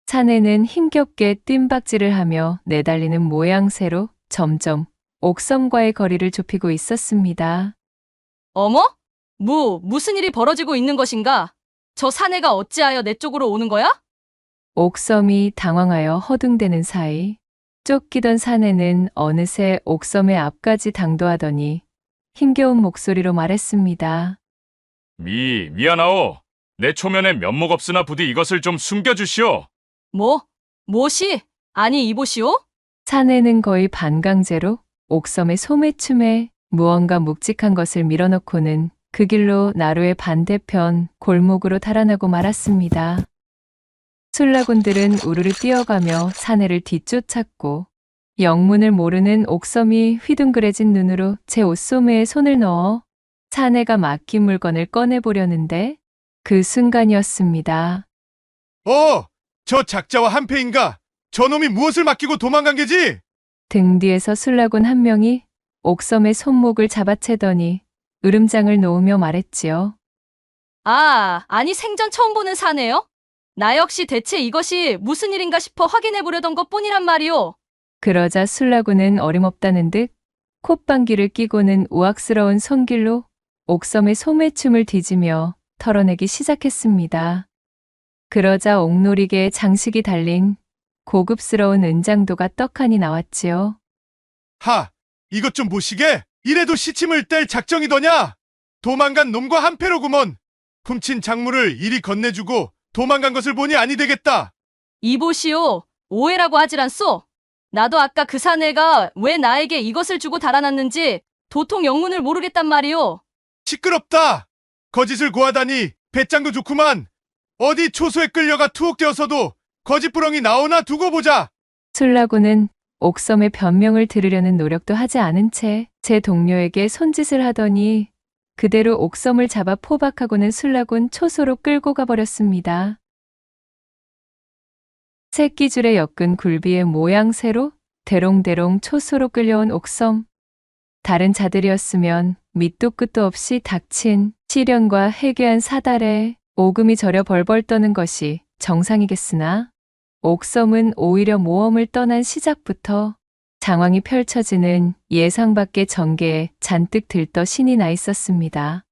사내는 힘겹게 뜀박질을 하며 내달리는 모양새로 점점 옥섬과의 거리를 좁히고 있었습니다. 어머? 무슨 일이 벌어지고 있는 것인가? 저 사내가 어찌하여 내 쪽으로 오는 거야? 옥섬이 당황하여 허둥대는 사이 쫓기던 사내는 어느새 옥섬의 앞까지 당도하더니 힘겨운 목소리로 말했습니다. 미안하오. 내 초면에 면목 없으나 부디 이것을 좀 숨겨주시오. 뭐시? 아니 이보시오? 사내는 거의 반강제로 옥섬의 소매춤에 무언가 묵직한 것을 밀어넣고는 그 길로 나루의 반대편 골목으로 달아나고 말았습니다. 술라군들은 우르르 뛰어가며 사내를 뒤쫓았고 영문을 모르는 옥섬이 휘둥그레진 눈으로 제 옷소매에 손을 넣어 사내가 맡긴 물건을 꺼내보려는데 그 순간이었습니다. 저 작자와 한패인가? 저놈이 무엇을 맡기고 도망간 게지? 등 뒤에서 술라군 한 명이 옥섬의 손목을 잡아채더니 으름장을 놓으며 말했지요. 아니 생전 처음 보는 사내요? 나 역시 대체 이것이 무슨 일인가 싶어 확인해 보려던 것뿐이란 말이오. 그러자 술라군은 어림없다는 듯 콧방귀를 끼고는 우악스러운 손길로 옥섬의 소매춤을 뒤지며 털어내기 시작했습니다. 그러자 옥놀이개에 장식이 달린 고급스러운 은장도가 떡하니 나왔지요. 이것 좀 보시게. 이래도 시침을 뗄 작정이더냐? 도망간 놈과 한패로구먼. 훔친 작물을 이리 건네주고 도망간 것을 보니 아니 되겠다. 이보시오. 오해라고 하질 않소. 나도 아까 그 사내가 왜 나에게 이것을 주고 달아났는지 도통 영문을 모르겠단 말이오. 시끄럽다. 거짓을 고하다니 배짱도 좋구만. 어디 초소에 끌려가 투옥되어서도 거짓부렁이 나오나 두고 보자. 술라군은 옥섬의 변명을 들으려는 노력도 하지 않은 채 제 동료에게 손짓을 하더니 그대로 옥섬을 잡아 포박하고는 술라군 초소로 끌고 가버렸습니다. 새끼줄에 엮은 굴비의 모양새로 대롱대롱 초소로 끌려온 옥섬. 다른 자들이었으면 밑도 끝도 없이 닥친 시련과 해괴한 사달에 오금이 저려 벌벌 떠는 것이 정상이겠으나 옥섬은 오히려 모험을 떠난 시작부터 장황이 펼쳐지는 예상 밖의 전개에 잔뜩 들떠 신이 나 있었습니다.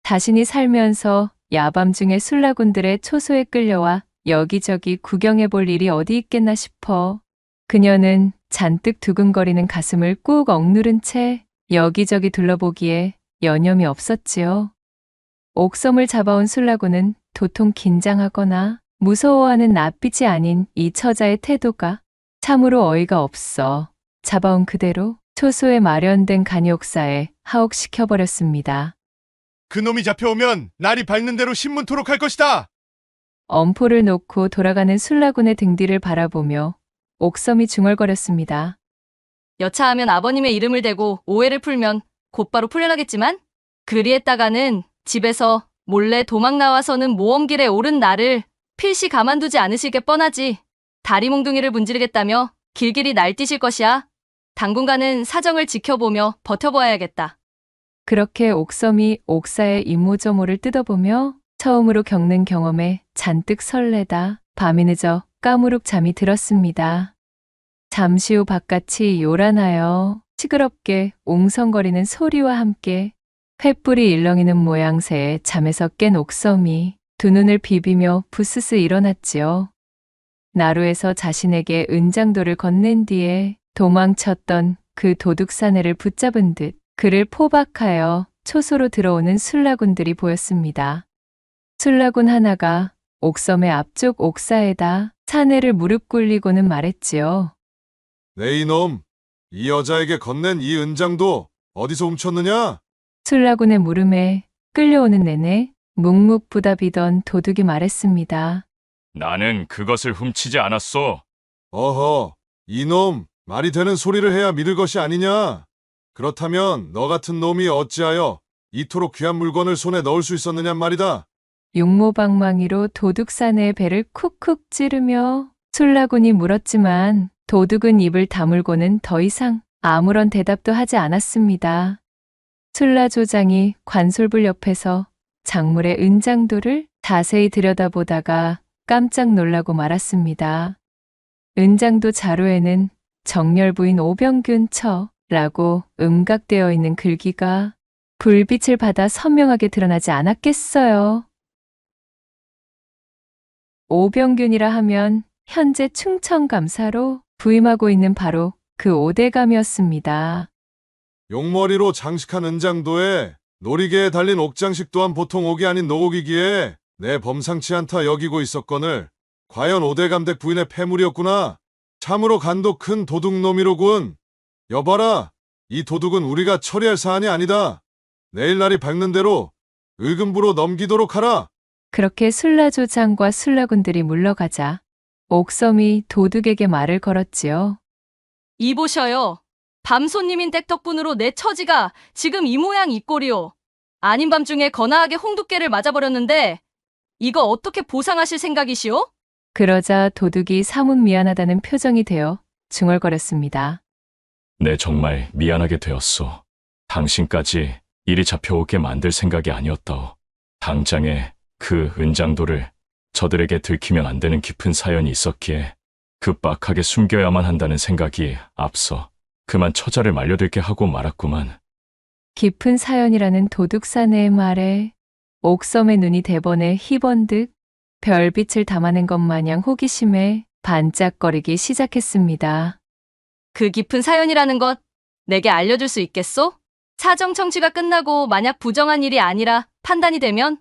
자신이 살면서 야밤중에 술라군들의 초소에 끌려와 여기저기 구경해 볼 일이 어디 있겠나 싶어 그녀는 잔뜩 두근거리는 가슴을 꾹 억누른 채 여기저기 둘러보기에 여념이 없었지요. 옥섬을 잡아온 술라고는 도통 긴장하거나 무서워하는 낯빛이 아닌 이 처자의 태도가 참으로 어이가 없어 잡아온 그대로 초소에 마련된 간이옥사에 하옥시켜버렸습니다. 그놈이 잡혀오면 날이 밝는 대로 신문토록 할 것이다. 엄포를 놓고 돌아가는 술라군의 등 뒤를 바라보며 옥섬이 중얼거렸습니다. 여차하면 아버님의 이름을 대고 오해를 풀면 곧바로 풀려나겠지만 그리했다가는 집에서 몰래 도망 나와서는 모험길에 오른 나를 필시 가만두지 않으실 게 뻔하지. 다리 몽둥이를 문지르겠다며 길길이 날뛰실 것이야. 당분간은 사정을 지켜보며 버텨보아야겠다. 그렇게 옥섬이 옥사의 이모저모를 뜯어보며 처음으로 겪는 경험에 잔뜩 설레다 밤이 늦어 까무룩 잠이 들었습니다. 잠시 후 바깥이 요란하여 시끄럽게 옹성거리는 소리와 함께 횃불이 일렁이는 모양새에 잠에서 깬 옥섬이 두 눈을 비비며 부스스 일어났지요. 나루에서 자신에게 은장도를 건넨 뒤에 도망쳤던 그 도둑사내를 붙잡은 듯 그를 포박하여 초소로 들어오는 술라군들이 보였습니다. 술라군 하나가 옥섬의 앞쪽 옥사에다 사내를 무릎 꿇리고는 말했지요. 네 이놈, 이 여자에게 건넨 이 은장도 어디서 훔쳤느냐? 술라군의 물음에 끌려오는 내내 묵묵부답이던 도둑이 말했습니다. 나는 그것을 훔치지 않았소. 어허, 이놈, 말이 되는 소리를 해야 믿을 것이 아니냐? 그렇다면 너 같은 놈이 어찌하여 이토록 귀한 물건을 손에 넣을 수 있었느냔 말이다. 용모방망이로 도둑사내의 배를 쿡쿡 찌르며 술라군이 물었지만 도둑은 입을 다물고는 더 이상 아무런 대답도 하지 않았습니다. 술라조장이 관솔불 옆에서 작물의 은장도를 자세히 들여다보다가 깜짝 놀라고 말았습니다. 은장도 자루에는 정렬부인 오병균 처라고 음각되어 있는 글귀가 불빛을 받아 선명하게 드러나지 않았겠어요. 오병균이라 하면 현재 충청감사로 부임하고 있는 바로 그 오대감이었습니다. 용머리로 장식한 은장도에 놀이개에 달린 옥장식 또한 보통 옥이 아닌 노곡이기에 내 범상치 않다 여기고 있었거늘 과연 오대감댁 부인의 패물이었구나. 참으로 간도 큰 도둑놈이로군. 여봐라, 이 도둑은 우리가 처리할 사안이 아니다. 내일 날이 밝는 대로 의금부로 넘기도록 하라. 그렇게 술라조장과 술라군들이 물러가자 옥섬이 도둑에게 말을 걸었지요. 이보셔요. 밤손님인 댁 덕분으로 내 처지가 지금 이 모양 이 꼴이오. 아닌 밤중에 거나하게 홍두깨를 맞아버렸는데 이거 어떻게 보상하실 생각이시오? 그러자 도둑이 사뭇 미안하다는 표정이 되어 중얼거렸습니다. 내 정말 미안하게 되었소. 당신까지 일이 잡혀오게 만들 생각이 아니었다오. 당장에 그 은장도를 저들에게 들키면 안 되는 깊은 사연이 있었기에 급박하게 숨겨야만 한다는 생각이 앞서 그만 처자를 말려들게 하고 말았구만. 깊은 사연이라는 도둑사내의 말에 옥섬의 눈이 대번에 희번득 별빛을 담아낸 것 마냥 호기심에 반짝거리기 시작했습니다. 그 깊은 사연이라는 것 내게 알려줄 수 있겠소? 사정 청취가 끝나고 만약 부정한 일이 아니라 판단이 되면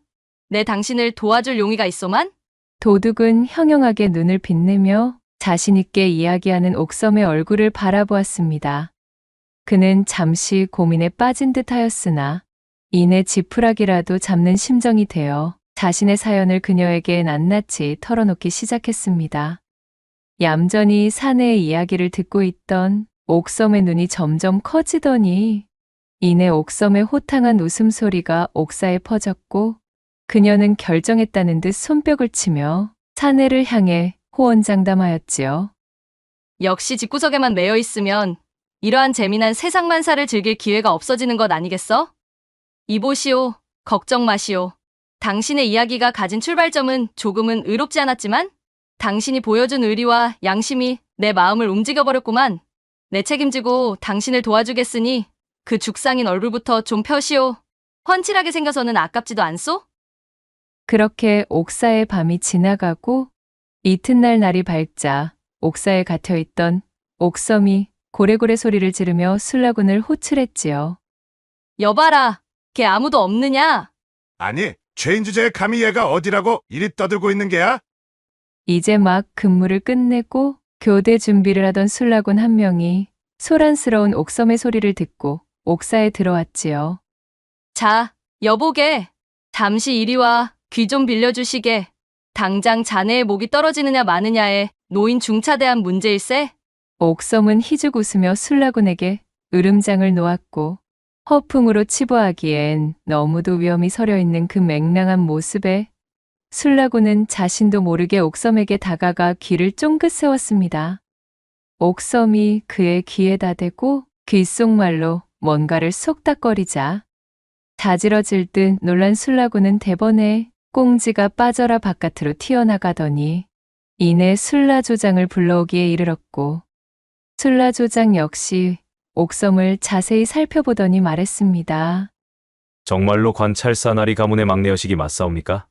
내 당신을 도와줄 용의가 있소만? 도둑은 형형하게 눈을 빛내며 자신있게 이야기하는 옥섬의 얼굴을 바라보았습니다. 그는 잠시 고민에 빠진 듯하였으나 이내 지푸라기라도 잡는 심정이 되어 자신의 사연을 그녀에게 낱낱이 털어놓기 시작했습니다. 얌전히 사내의 이야기를 듣고 있던 옥섬의 눈이 점점 커지더니 이내 옥섬의 호탕한 웃음소리가 옥사에 퍼졌고 그녀는 결정했다는 듯 손뼉을 치며 사내를 향해 호언장담하였지요. 역시 집구석에만 매여 있으면 이러한 재미난 세상만사를 즐길 기회가 없어지는 것 아니겠어? 이보시오, 걱정 마시오. 당신의 이야기가 가진 출발점은 조금은 의롭지 않았지만 당신이 보여준 의리와 양심이 내 마음을 움직여버렸구만. 내 책임지고 당신을 도와주겠으니 그 죽상인 얼굴부터 좀 펴시오. 훤칠하게 생겨서는 아깝지도 않소? 그렇게 옥사의 밤이 지나가고 이튿날 날이 밝자 옥사에 갇혀있던 옥섬이 고래고래 소리를 지르며 술라군을 호출했지요. 여봐라, 걔 아무도 없느냐? 아니, 죄인 주제에 감히 얘가 어디라고 이리 떠들고 있는 게야? 이제 막 근무를 끝내고 교대 준비를 하던 술라군 한 명이 소란스러운 옥섬의 소리를 듣고 옥사에 들어왔지요. 자, 여보게, 잠시 이리 와. 귀 좀 빌려주시게. 당장 자네의 목이 떨어지느냐 마느냐에 노인 중차대한 문제일세? 옥섬은 희죽 웃으며 술라군에게 으름장을 놓았고 허풍으로 치부하기엔 너무도 위험이 서려 있는 그 맹랑한 모습에 술라군은 자신도 모르게 옥섬에게 다가가 귀를 쫑긋 세웠습니다. 옥섬이 그의 귀에다 대고 귓속말로 뭔가를 속닥거리자 자지러질 듯 놀란 술라군은 대번에 꽁지가 빠져라 바깥으로 튀어나가더니 이내 술라조장을 불러오기에 이르렀고 술라조장 역시 옥섬을 자세히 살펴보더니 말했습니다. 정말로 관찰 사나리 가문의 막내여식이 맞사옵니까?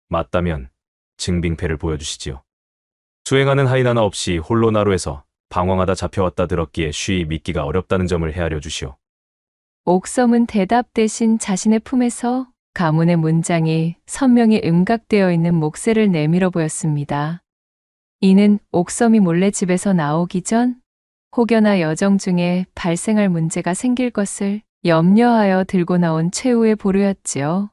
맞다면 증빙패를 보여주시지요. 수행하는 하인 하나 없이 홀로 나루에서 방황하다 잡혀왔다 들었기에 쉬이 믿기가 어렵다는 점을 헤아려 주시오. 옥섬은 대답 대신 자신의 품에서 가문의 문장이 선명히 음각되어 있는 목쇠를 내밀어 보였습니다. 이는 옥섬이 몰래 집에서 나오기 전 혹여나 여정 중에 발생할 문제가 생길 것을 염려하여 들고 나온 최후의 보루였지요.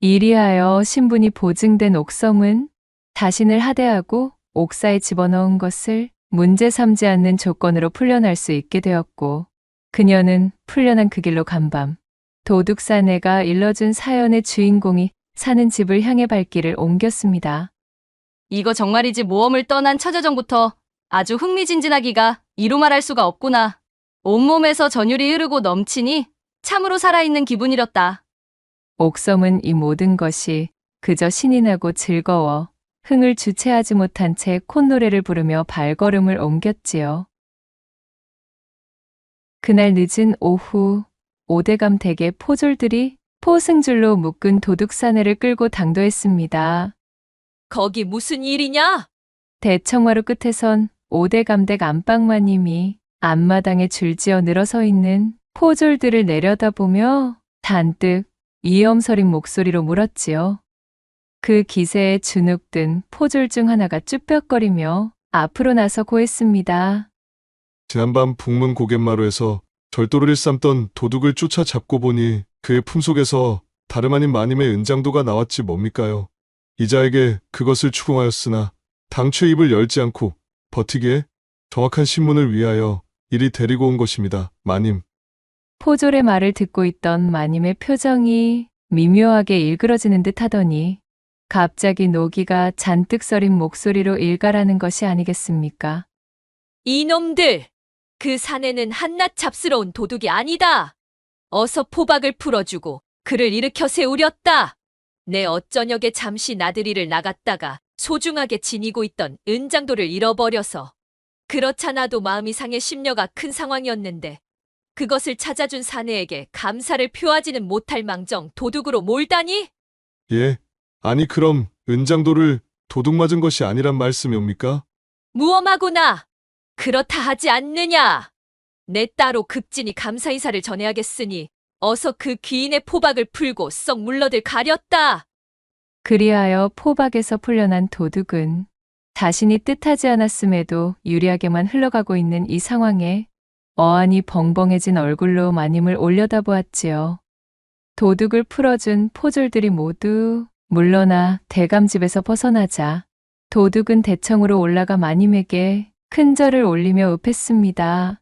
이리하여 신분이 보증된 옥섬은 자신을 하대하고 옥사에 집어넣은 것을 문제 삼지 않는 조건으로 풀려날 수 있게 되었고 그녀는 풀려난 그 길로 간밤 도둑 사내가 일러준 사연의 주인공이 사는 집을 향해 발길을 옮겼습니다. 이거 정말이지 모험을 떠난 처자정부터 아주 흥미진진하기가 이루 말할 수가 없구나. 온몸에서 전율이 흐르고 넘치니 참으로 살아있는 기분이렸다. 옥섬은 이 모든 것이 그저 신이 나고 즐거워 흥을 주체하지 못한 채 콧노래를 부르며 발걸음을 옮겼지요. 그날 늦은 오후 오대감 댁의 포졸들이 포승줄로 묶은 도둑 사내를 끌고 당도했습니다. 거기 무슨 일이냐? 대청마루 끝에선 오대감 댁 안방마님이 앞마당에 줄지어 늘어서 있는 포졸들을 내려다보며 잔뜩 위엄서린 목소리로 물었지요. 그 기세에 주눅든 포졸 중 하나가 쭈뼛거리며 앞으로 나서 고했습니다. 지난밤 북문 고갯마루에서 절도를 일삼던 도둑을 쫓아잡고 보니 그의 품속에서 다름 아닌 마님의 은장도가 나왔지 뭡니까요. 이자에게 그것을 추궁하였으나 당최 입을 열지 않고 버티기에 정확한 신문을 위하여 이리 데리고 온 것입니다. 마님. 포졸의 말을 듣고 있던 마님의 표정이 미묘하게 일그러지는 듯 하더니 갑자기 노기가 잔뜩 서린 목소리로 일갈하는 것이 아니겠습니까? 이놈들! 그 사내는 한낱 잡스러운 도둑이 아니다. 어서 포박을 풀어주고 그를 일으켜 세우렸다. 내 어쩌녁에 잠시 나들이를 나갔다가 소중하게 지니고 있던 은장도를 잃어버려서 그렇잖아도 마음이 상해 심려가 큰 상황이었는데 그것을 찾아준 사내에게 감사를 표하지는 못할 망정 도둑으로 몰다니? 예. 아니 그럼 은장도를 도둑 맞은 것이 아니란 말씀이옵니까? 무엄하구나. 그렇다 하지 않느냐. 내 따로 급진히 감사 인사를 전해야겠으니 어서 그 귀인의 포박을 풀고 썩 물러들 가렸다. 그리하여 포박에서 풀려난 도둑은 자신이 뜻하지 않았음에도 유리하게만 흘러가고 있는 이 상황에 어안이 벙벙해진 얼굴로 마님을 올려다보았지요. 도둑을 풀어준 포졸들이 모두 물러나 대감집에서 벗어나자 도둑은 대청으로 올라가 마님에게 큰 절을 올리며 읍했습니다.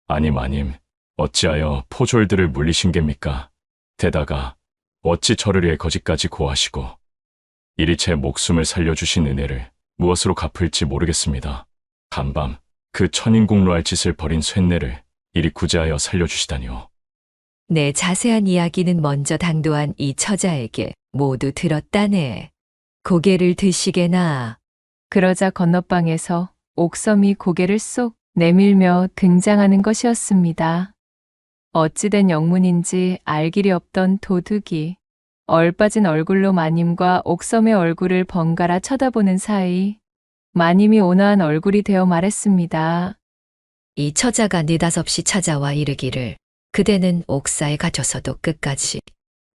아니 마님, 어찌하여 포졸들을 물리신 geb니까? 게다가 어찌 저를 위해 거짓까지 고하시고 이리 제 목숨을 살려주신 은혜를 무엇으로 갚을지 모르겠습니다. 간밤 그 천인공로할 짓을 벌인 쇳내를 이리 구제하여 살려주시다니요. 내 자세한 이야기는 먼저 당도한 이 처자에게 모두 들었다네. 고개를 드시게나. 그러자 건너방에서 옥섬이 고개를 쏙 내밀며 등장하는 것이었습니다. 어찌된 영문인지 알 길이 없던 도둑이 얼빠진 얼굴로 마님과 옥섬의 얼굴을 번갈아 쳐다보는 사이 마님이 온화한 얼굴이 되어 말했습니다. 이 처자가 느닷없이 찾아와 이르기를 그대는 옥사에 갇혀서도 끝까지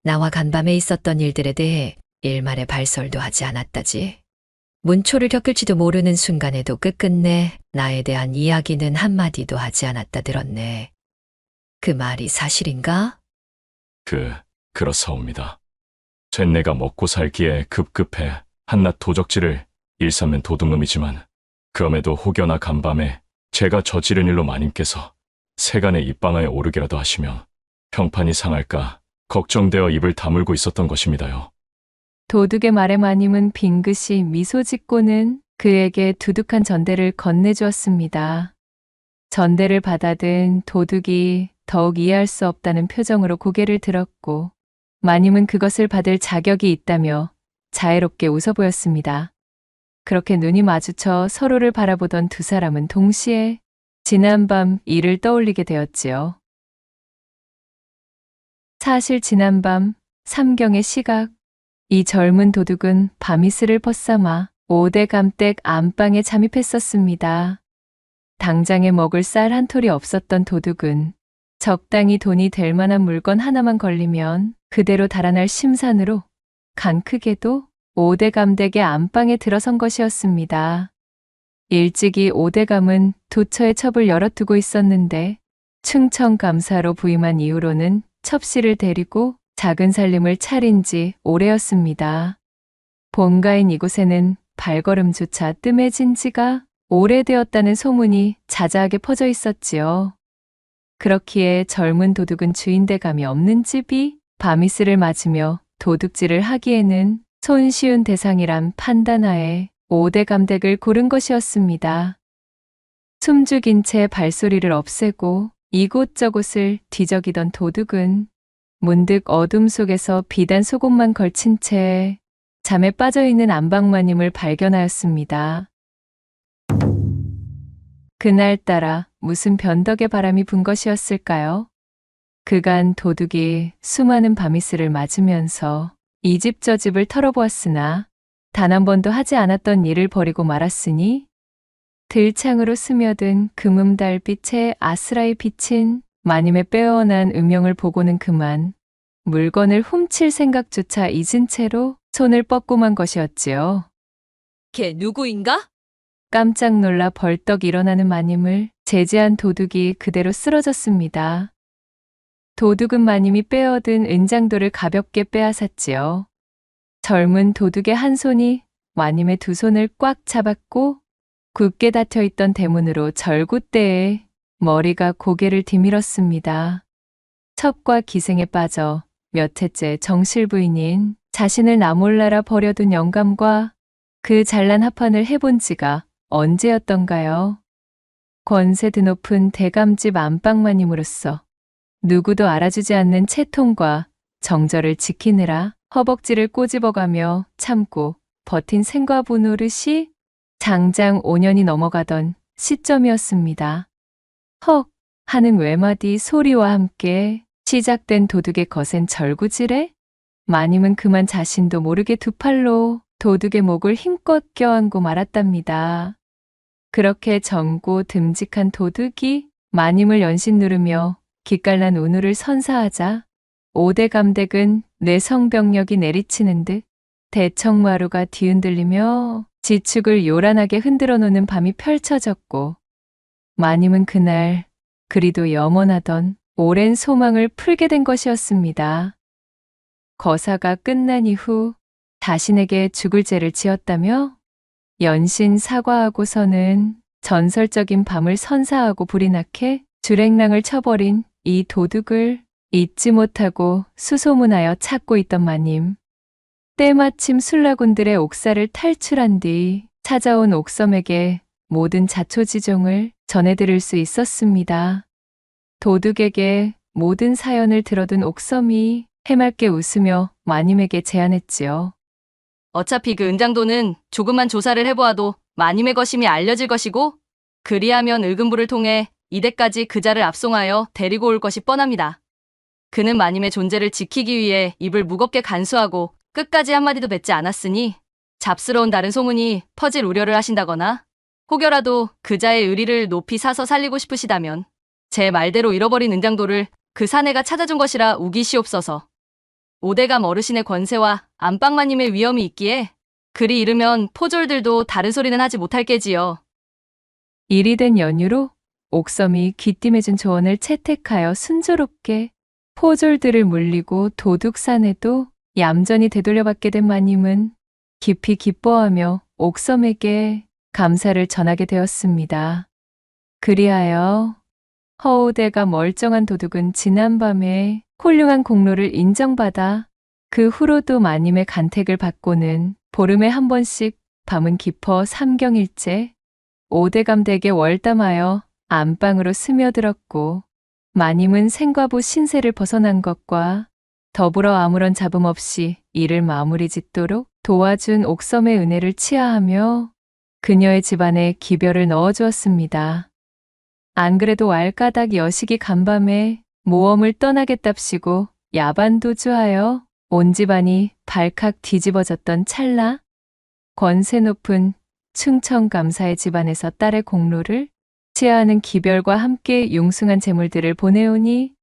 나와 간밤에 있었던 일들에 대해 일말의 발설도 하지 않았다지. 문초를 겪을지도 모르는 순간에도 끝끝내 나에 대한 이야기는 한마디도 하지 않았다 들었네. 그 말이 사실인가? 그렇사옵니다. 쇳내가 먹고 살기에 급급해 한낱 도적질을 일삼는 도둑놈이지만 그럼에도 혹여나 간밤에 제가 저지른 일로 마님께서 세간의 입방아에 오르기라도 하시면 평판이 상할까 걱정되어 입을 다물고 있었던 것입니다요. 도둑의 말에 마님은 빙긋이 미소 짓고는 그에게 두둑한 전대를 건네주었습니다. 전대를 받아든 도둑이 더욱 이해할 수 없다는 표정으로 고개를 들었고 마님은 그것을 받을 자격이 있다며 자애롭게 웃어 보였습니다. 그렇게 눈이 마주쳐 서로를 바라보던 두 사람은 동시에 지난밤 일을 떠올리게 되었지요. 사실 지난밤 삼경의 시각, 이 젊은 도둑은 밤이슬을 벗삼아 5대 감댁 안방에 잠입했었습니다. 당장에 먹을 쌀 한 톨이 없었던 도둑은 적당히 돈이 될 만한 물건 하나만 걸리면 그대로 달아날 심산으로 간 크게도 5대 감댁의 안방에 들어선 것이었습니다. 일찍이 5대 감은 도처에 첩을 열어두고 있었는데 충청감사로 부임한 이후로는 첩씨를 데리고 작은 살림을 차린 지 오래였습니다. 본가인 이곳에는 발걸음조차 뜸해진 지가 오래되었다는 소문이 자자하게 퍼져 있었지요. 그렇기에 젊은 도둑은 주인대감이 없는 집이 밤이슬을 맞으며 도둑질을 하기에는 손쉬운 대상이란 판단하에 5대 감댁을 고른 것이었습니다. 숨죽인 채 발소리를 없애고 이곳저곳을 뒤적이던 도둑은 문득 어둠 속에서 비단 속옷만 걸친 채 잠에 빠져있는 안방마님을 발견하였습니다. 그날따라 무슨 변덕의 바람이 분 것이었을까요? 그간 도둑이 수많은 밤이슬을 맞으면서 이 집 저 집을 털어보았으나 단 한 번도 하지 않았던 일을 벌이고 말았으니 들창으로 스며든 금음달빛에 아스라이 비친 마님의 빼어난 음영을 보고는 그만 물건을 훔칠 생각조차 잊은 채로 손을 뻗고 만 것이었지요. 걔 누구인가? 깜짝 놀라 벌떡 일어나는 마님을 제지한 도둑이 그대로 쓰러졌습니다. 도둑은 마님이 빼어든 은장도를 가볍게 빼앗았지요. 젊은 도둑의 한 손이 마님의 두 손을 꽉 잡았고 굳게 닫혀있던 대문으로 절구대에 머리가 고개를 디밀었습니다. 첩과 기생에 빠져 몇 해째 정실부인인 자신을 나몰라라 버려둔 영감과 그 잘난 합판을 해본 지가 언제였던가요? 권세 드높은 대감집 안방마님으로서 누구도 알아주지 않는 채통과 정절을 지키느라 허벅지를 꼬집어가며 참고 버틴 생과부 노릇이 장장 5년이 넘어가던 시점이었습니다. 헉 하는 외마디 소리와 함께 시작된 도둑의 거센 절구질에 마님은 그만 자신도 모르게 두 팔로 도둑의 목을 힘껏 껴안고 말았답니다. 그렇게 젊고 듬직한 도둑이 마님을 연신 누르며 기깔난 운우를 선사하자 5대 감댁은 뇌성병력이 내리치는 듯 대청마루가 뒤흔들리며 지축을 요란하게 흔들어 놓는 밤이 펼쳐졌고 마님은 그날 그리도 염원하던 오랜 소망을 풀게 된 것이었습니다. 거사가 끝난 이후 자신에게 죽을 죄를 지었다며 연신 사과하고서는 전설적인 밤을 선사하고 불이 나게 주랭랑을 쳐버린 이 도둑을 잊지 못하고 수소문하여 찾고 있던 마님. 때마침 술라군들의 옥사를 탈출한 뒤 찾아온 옥섬에게 모든 자초지종을 전해드릴 수 있었습니다. 도둑에게 모든 사연을 들어둔 옥섬이 해맑게 웃으며 마님에게 제안했지요. 어차피 그 은장도는 조금만 조사를 해보아도 마님의 것임이 알려질 것이고 그리하면 을금부를 통해 이대까지 그자를 압송하여 데리고 올 것이 뻔합니다. 그는 마님의 존재를 지키기 위해 입을 무겁게 간수하고 끝까지 한마디도 뱉지 않았으니 잡스러운 다른 소문이 퍼질 우려를 하신다거나 혹여라도 그자의 의리를 높이 사서 살리고 싶으시다면 제 말대로 잃어버린 은장도를 그 사내가 찾아준 것이라 우기시옵소서. 오대감 어르신의 권세와 안방마님의 위엄이 있기에 그리 이르면 포졸들도 다른 소리는 하지 못할 게지요. 일이 된 연유로 옥섬이 귀띔해준 조언을 채택하여 순조롭게 포졸들을 물리고 도둑산에도 얌전히 되돌려받게 된 마님은 깊이 기뻐하며 옥섬에게 감사를 전하게 되었습니다. 그리하여 허우대가 멀쩡한 도둑은 지난밤에 훌륭한 공로를 인정받아 그 후로도 마님의 간택을 받고는 보름에 한 번씩 밤은 깊어 삼경일째 오대감 댁에 월담하여 안방으로 스며들었고 마님은 생과부 신세를 벗어난 것과 더불어 아무런 잡음 없이 일을 마무리 짓도록 도와준 옥섬의 은혜를 치하하며 그녀의 집안에 기별을 넣어주었습니다. 안 그래도 왈가닥 여식이 간밤에 모험을 떠나겠답시고 야반도주하여 온 집안이 발칵 뒤집어졌던 찰나 권세 높은 충청감사의 집안에서 딸의 공로를 치하하는 기별과 함께 융숭한 재물들을 보내오니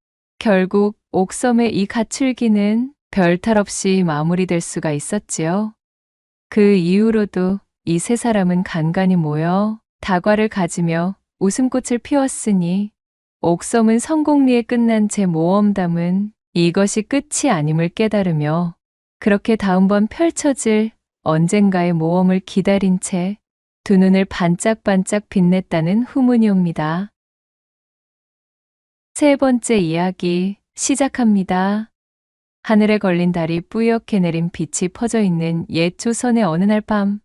결국 옥섬의 이 가출기는 별탈 없이 마무리될 수가 있었지요. 그 이후로도 이 세 사람은 간간히 모여 다과를 가지며 웃음꽃을 피웠으니 옥섬은 성공리에 끝난 제 모험담은 이것이 끝이 아님을 깨달으며 그렇게 다음번 펼쳐질 언젠가의 모험을 기다린 채 두 눈을 반짝반짝 빛냈다는 후문이 옵니다. 세 번째 이야기 시작합니다. 하늘에 걸린 달이 뿌옇게 내린 빛이 퍼져 있는 옛 조선의 어느 날 밤,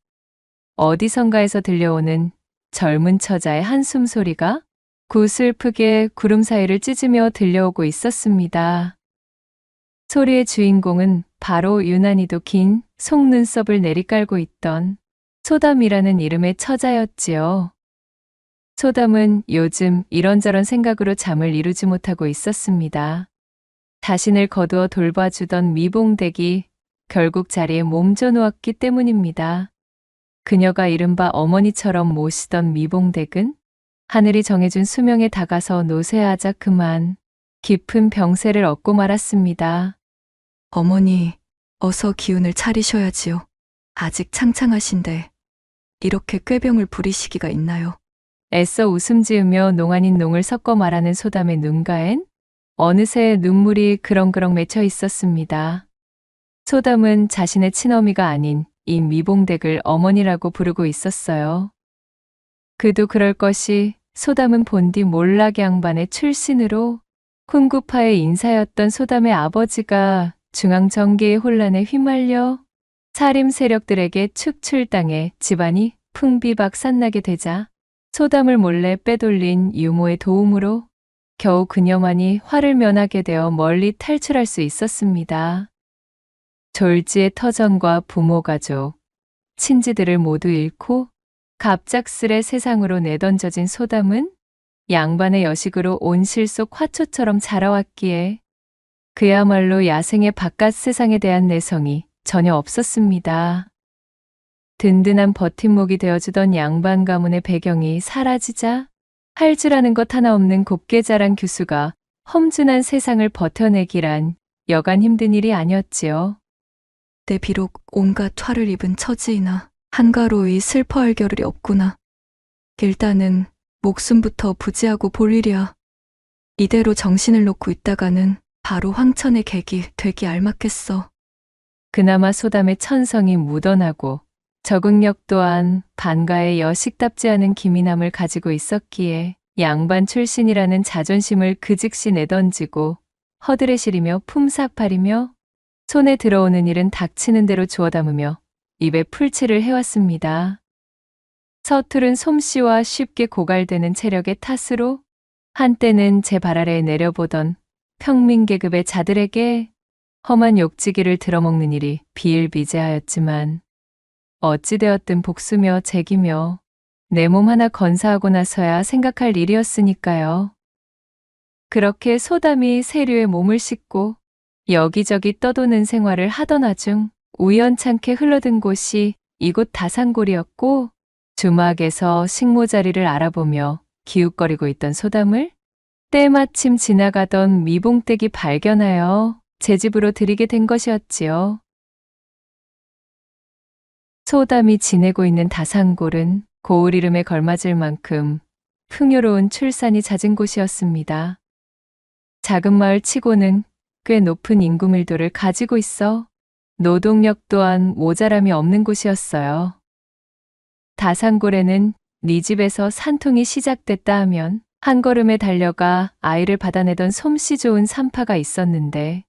어디선가에서 들려오는 젊은 처자의 한숨 소리가 구슬프게 구름 사이를 찢으며 들려오고 있었습니다. 소리의 주인공은 바로 유난히도 긴 속눈썹을 내리깔고 있던 소담이라는 이름의 처자였지요. 소담은 요즘 이런저런 생각으로 잠을 이루지 못하고 있었습니다. 자신을 거두어 돌봐주던 미봉댁이 결국 자리에 몸져 누웠기 때문입니다. 그녀가 이른바 어머니처럼 모시던 미봉댁은 하늘이 정해준 수명에 다가서 노쇠하자 그만 깊은 병세를 얻고 말았습니다. 어머니, 어서 기운을 차리셔야지요. 아직 창창하신데 이렇게 꾀병을 부리시기가 있나요? 애써 웃음 지으며 농 아닌 농을 섞어 말하는 소담의 눈가엔 어느새 눈물이 그렁그렁 맺혀 있었습니다. 소담은 자신의 친어미가 아닌 이 미봉댁을 어머니라고 부르고 있었어요. 그도 그럴 것이 소담은 본디 몰락 양반의 출신으로 훈구파의 인사였던 소담의 아버지가 중앙정계의 혼란에 휘말려 살림 세력들에게 축출당해 집안이 풍비박산나게 되자 소담을 몰래 빼돌린 유모의 도움으로 겨우 그녀만이 화를 면하게 되어 멀리 탈출할 수 있었습니다. 졸지의 터전과 부모 가족, 친지들을 모두 잃고 갑작스레 세상으로 내던져진 소담은 양반의 여식으로 온실 속 화초처럼 자라왔기에 그야말로 야생의 바깥 세상에 대한 내성이 전혀 없었습니다. 든든한 버팀목이 되어주던 양반 가문의 배경이 사라지자 할 줄 아는 것 하나 없는 곱게 자란 규수가 험준한 세상을 버텨내기란 여간 힘든 일이 아니었지요. 내 비록 온갖 화를 입은 처지이나 한가로이 슬퍼할 겨를이 없구나. 일단은 목숨부터 부지하고 볼 일이야. 이대로 정신을 놓고 있다가는 바로 황천의 객이 되기 알맞겠어. 그나마 소담의 천성이 묻어나고 적응력 또한 반가의 여식답지 않은 기민함을 가지고 있었기에 양반 출신이라는 자존심을 그 즉시 내던지고 허드레시리며 품삭파리며 손에 들어오는 일은 닥치는 대로 주워 담으며 입에 풀칠을 해왔습니다. 서투른 솜씨와 쉽게 고갈되는 체력의 탓으로 한때는 제 발 아래에 내려보던 평민계급의 자들에게 험한 욕지기를 들어먹는 일이 비일비재하였지만 어찌되었든 복수며 책이며 내 몸 하나 건사하고 나서야 생각할 일이었으니까요. 그렇게 소담이 세류에 몸을 싣고 여기저기 떠도는 생활을 하던 와중 우연찮게 흘러든 곳이 이곳 다산골이었고, 주막에서 식모자리를 알아보며 기웃거리고 있던 소담을 때마침 지나가던 미봉댁이 발견하여 제 집으로 들이게 된 것이었지요. 소담이 지내고 있는 다산골은 고을 이름에 걸맞을 만큼 풍요로운 출산이 잦은 곳이었습니다. 작은 마을 치고는 꽤 높은 인구 밀도를 가지고 있어 노동력 또한 모자람이 없는 곳이었어요. 다산골에는 네 집에서 산통이 시작됐다 하면 한 걸음에 달려가 아이를 받아내던 솜씨 좋은 산파가 있었는데,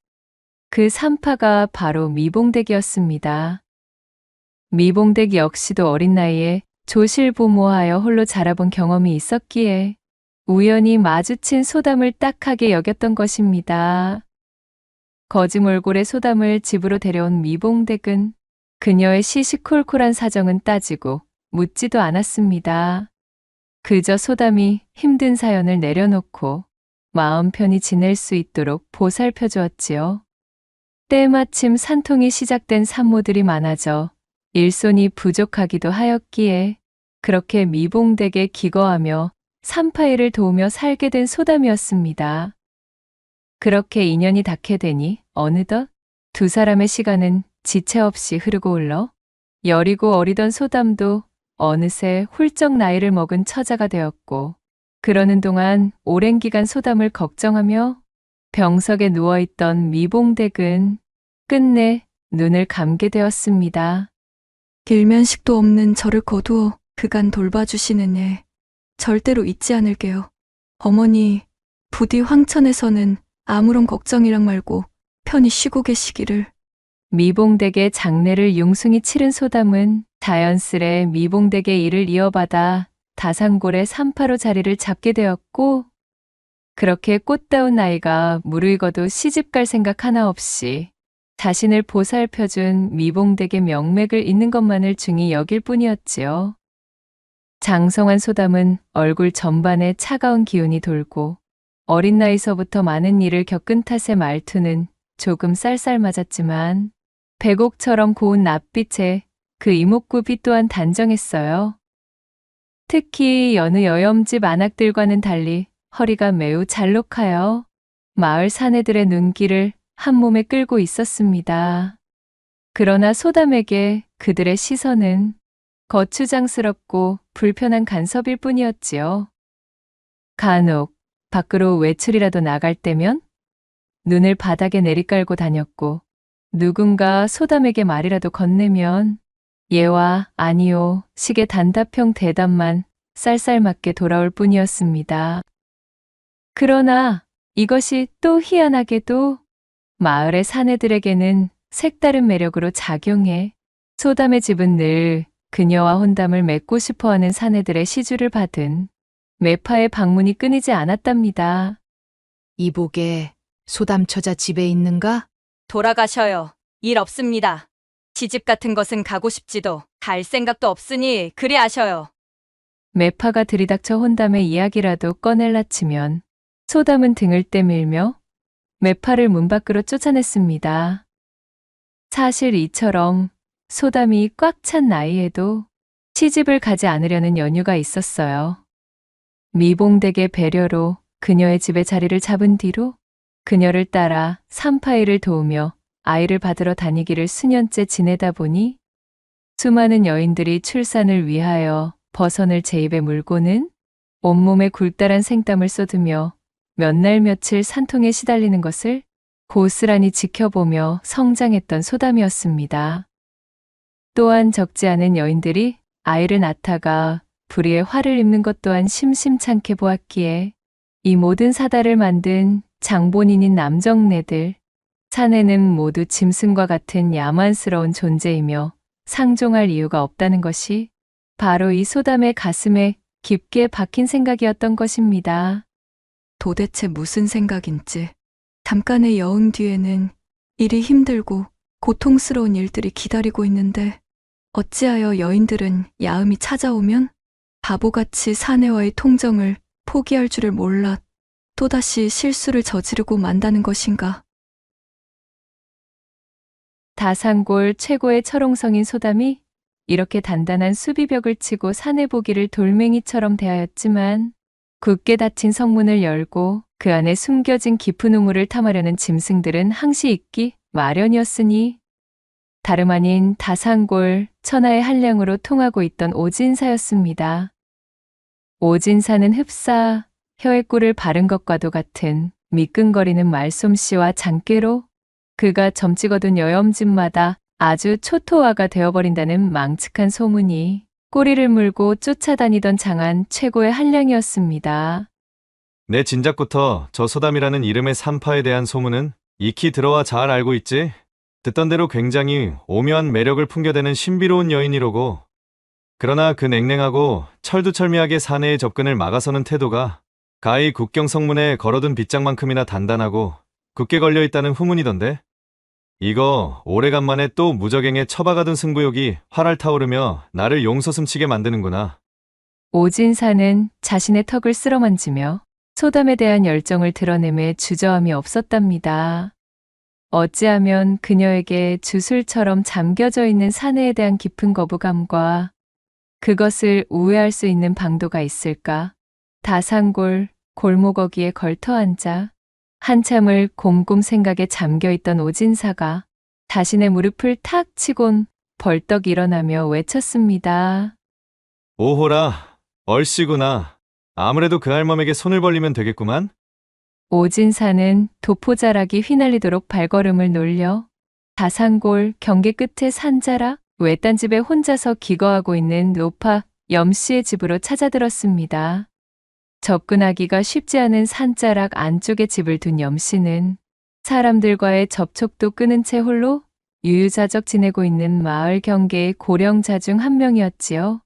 그 산파가 바로 미봉댁이었습니다. 미봉댁 역시도 어린 나이에 조실부모하여 홀로 자라본 경험이 있었기에 우연히 마주친 소담을 딱하게 여겼던 것입니다. 거지몰골의 소담을 집으로 데려온 미봉댁은 그녀의 시시콜콜한 사정은 따지고 묻지도 않았습니다. 그저 소담이 힘든 사연을 내려놓고 마음 편히 지낼 수 있도록 보살펴 주었지요. 때마침 산통이 시작된 산모들이 많아져 일손이 부족하기도 하였기에 그렇게 미봉댁에 기거하며 산파일을 도우며 살게 된 소담이었습니다. 그렇게 인연이 닿게 되니 어느덧 두 사람의 시간은 지체 없이 흐르고 흘러 여리고 어리던 소담도 어느새 훌쩍 나이를 먹은 처자가 되었고, 그러는 동안 오랜 기간 소담을 걱정하며 병석에 누워있던 미봉댁은 끝내 눈을 감게 되었습니다. 일면식도 없는 저를 거두어 그간 돌봐주시는 애 절대로 잊지 않을게요. 어머니, 부디 황천에서는 아무런 걱정이랑 말고 편히 쉬고 계시기를. 미봉댁의 장례를 융숭이 치른 소담은 자연스레 미봉댁의 일을 이어받아 다산골의 산파로 자리를 잡게 되었고, 그렇게 꽃다운 나이가 무르익어도 시집갈 생각 하나 없이 자신을 보살펴준 미봉댁의 명맥을 잇는 것만을 중히 여길 뿐이었지요. 장성한 소담은 얼굴 전반에 차가운 기운이 돌고 어린 나이서부터 많은 일을 겪은 탓에 말투는 조금 쌀쌀맞았지만 백옥처럼 고운 낯빛에 그 이목구비 또한 단정했어요. 특히 여느 여염집 안악들과는 달리 허리가 매우 잘록하여 마을 사내들의 눈길을 한 몸에 끌고 있었습니다. 그러나 소담에게 그들의 시선은 거추장스럽고 불편한 간섭일 뿐이었지요. 간혹 밖으로 외출이라도 나갈 때면 눈을 바닥에 내리깔고 다녔고, 누군가 소담에게 말이라도 건네면 예와 아니요 식의 단답형 대답만 쌀쌀맞게 돌아올 뿐이었습니다. 그러나 이것이 또 희한하게도 마을의 사내들에게는 색다른 매력으로 작용해 소담의 집은 늘 그녀와 혼담을 맺고 싶어하는 사내들의 시주를 받은 매파의 방문이 끊이지 않았답니다. 이보게, 소담 처자 집에 있는가? 돌아가셔요. 일 없습니다. 시집 같은 것은 가고 싶지도 갈 생각도 없으니 그리 아셔요. 매파가 들이닥쳐 혼담의 이야기라도 꺼낼라 치면 소담은 등을 떼밀며 매파를 문 밖으로 쫓아냈습니다. 사실 이처럼 소담이 꽉 찬 나이에도 시집을 가지 않으려는 연유가 있었어요. 미봉댁의 배려로 그녀의 집에 자리를 잡은 뒤로 그녀를 따라 산파일을 도우며 아이를 받으러 다니기를 수년째 지내다 보니 수많은 여인들이 출산을 위하여 버선을 제 입에 물고는 온몸에 굴다란 생땀을 쏟으며 몇 날 며칠 산통에 시달리는 것을 고스란히 지켜보며 성장했던 소담이었습니다. 또한 적지 않은 여인들이 아이를 낳다가 불의의 화를 입는 것 또한 심심찮게 보았기에 이 모든 사달을 만든 장본인인 남정네들, 사내는 모두 짐승과 같은 야만스러운 존재이며 상종할 이유가 없다는 것이 바로 이 소담의 가슴에 깊게 박힌 생각이었던 것입니다. 도대체 무슨 생각인지. 잠깐의 여흥 뒤에는 일이 힘들고 고통스러운 일들이 기다리고 있는데 어찌하여 여인들은 야음이 찾아오면 바보같이 사내와의 통정을 포기할 줄을 몰라 또다시 실수를 저지르고 만다는 것인가? 다산골 최고의 철옹성인 소담이 이렇게 단단한 수비벽을 치고 산해 보기를 돌멩이처럼 대하였지만 굳게 닫힌 성문을 열고 그 안에 숨겨진 깊은 우물을 탐하려는 짐승들은 항시 있기 마련이었으니 다름 아닌 다산골 천하의 한량으로 통하고 있던 오진사였습니다. 오진사는 흡사 혀에 꿀을 바른 것과도 같은 미끈거리는 말솜씨와 장깨로 그가 점찍 얻은 여염집마다 아주 초토화가 되어버린다는 망측한 소문이 꼬리를 물고 쫓아다니던 장안 최고의 한량이었습니다. 내 진작부터 저 소담이라는 이름의 산파에 대한 소문은 익히 들어와 잘 알고 있지. 듣던 대로 굉장히 오묘한 매력을 풍겨대는 신비로운 여인이로고. 그러나 그 냉랭하고 철두철미하게 사내의 접근을 막아서는 태도가 가히 국경 성문에 걸어둔 빗장만큼이나 단단하고 굳게 걸려있다는 후문이던데. 이거 오래간만에 또 무적행에 처박아둔 승부욕이 활활 타오르며 나를 용서숨치게 만드는구나. 오진사는 자신의 턱을 쓸어만지며 소담에 대한 열정을 드러내매 주저함이 없었답니다. 어찌하면 그녀에게 주술처럼 잠겨져 있는 사내에 대한 깊은 거부감과 그것을 우회할 수 있는 방도가 있을까? 다산골 골목어귀에 걸터 앉아 한참을 곰곰 생각에 잠겨있던 오진사가 자신의 무릎을 탁 치곤 벌떡 일어나며 외쳤습니다. 오호라, 얼씨구나. 아무래도 그 할멈에게 손을 벌리면 되겠구만. 오진사는 도포자락이 휘날리도록 발걸음을 놀려 다산골 경계 끝의 산자락 외딴 집에 혼자서 기거하고 있는 노파 염씨의 집으로 찾아들었습니다. 접근하기가 쉽지 않은 산자락 안쪽에 집을 둔 염씨는 사람들과의 접촉도 끊은 채 홀로 유유자적 지내고 있는 마을 경계의 고령자 중 한 명이었지요.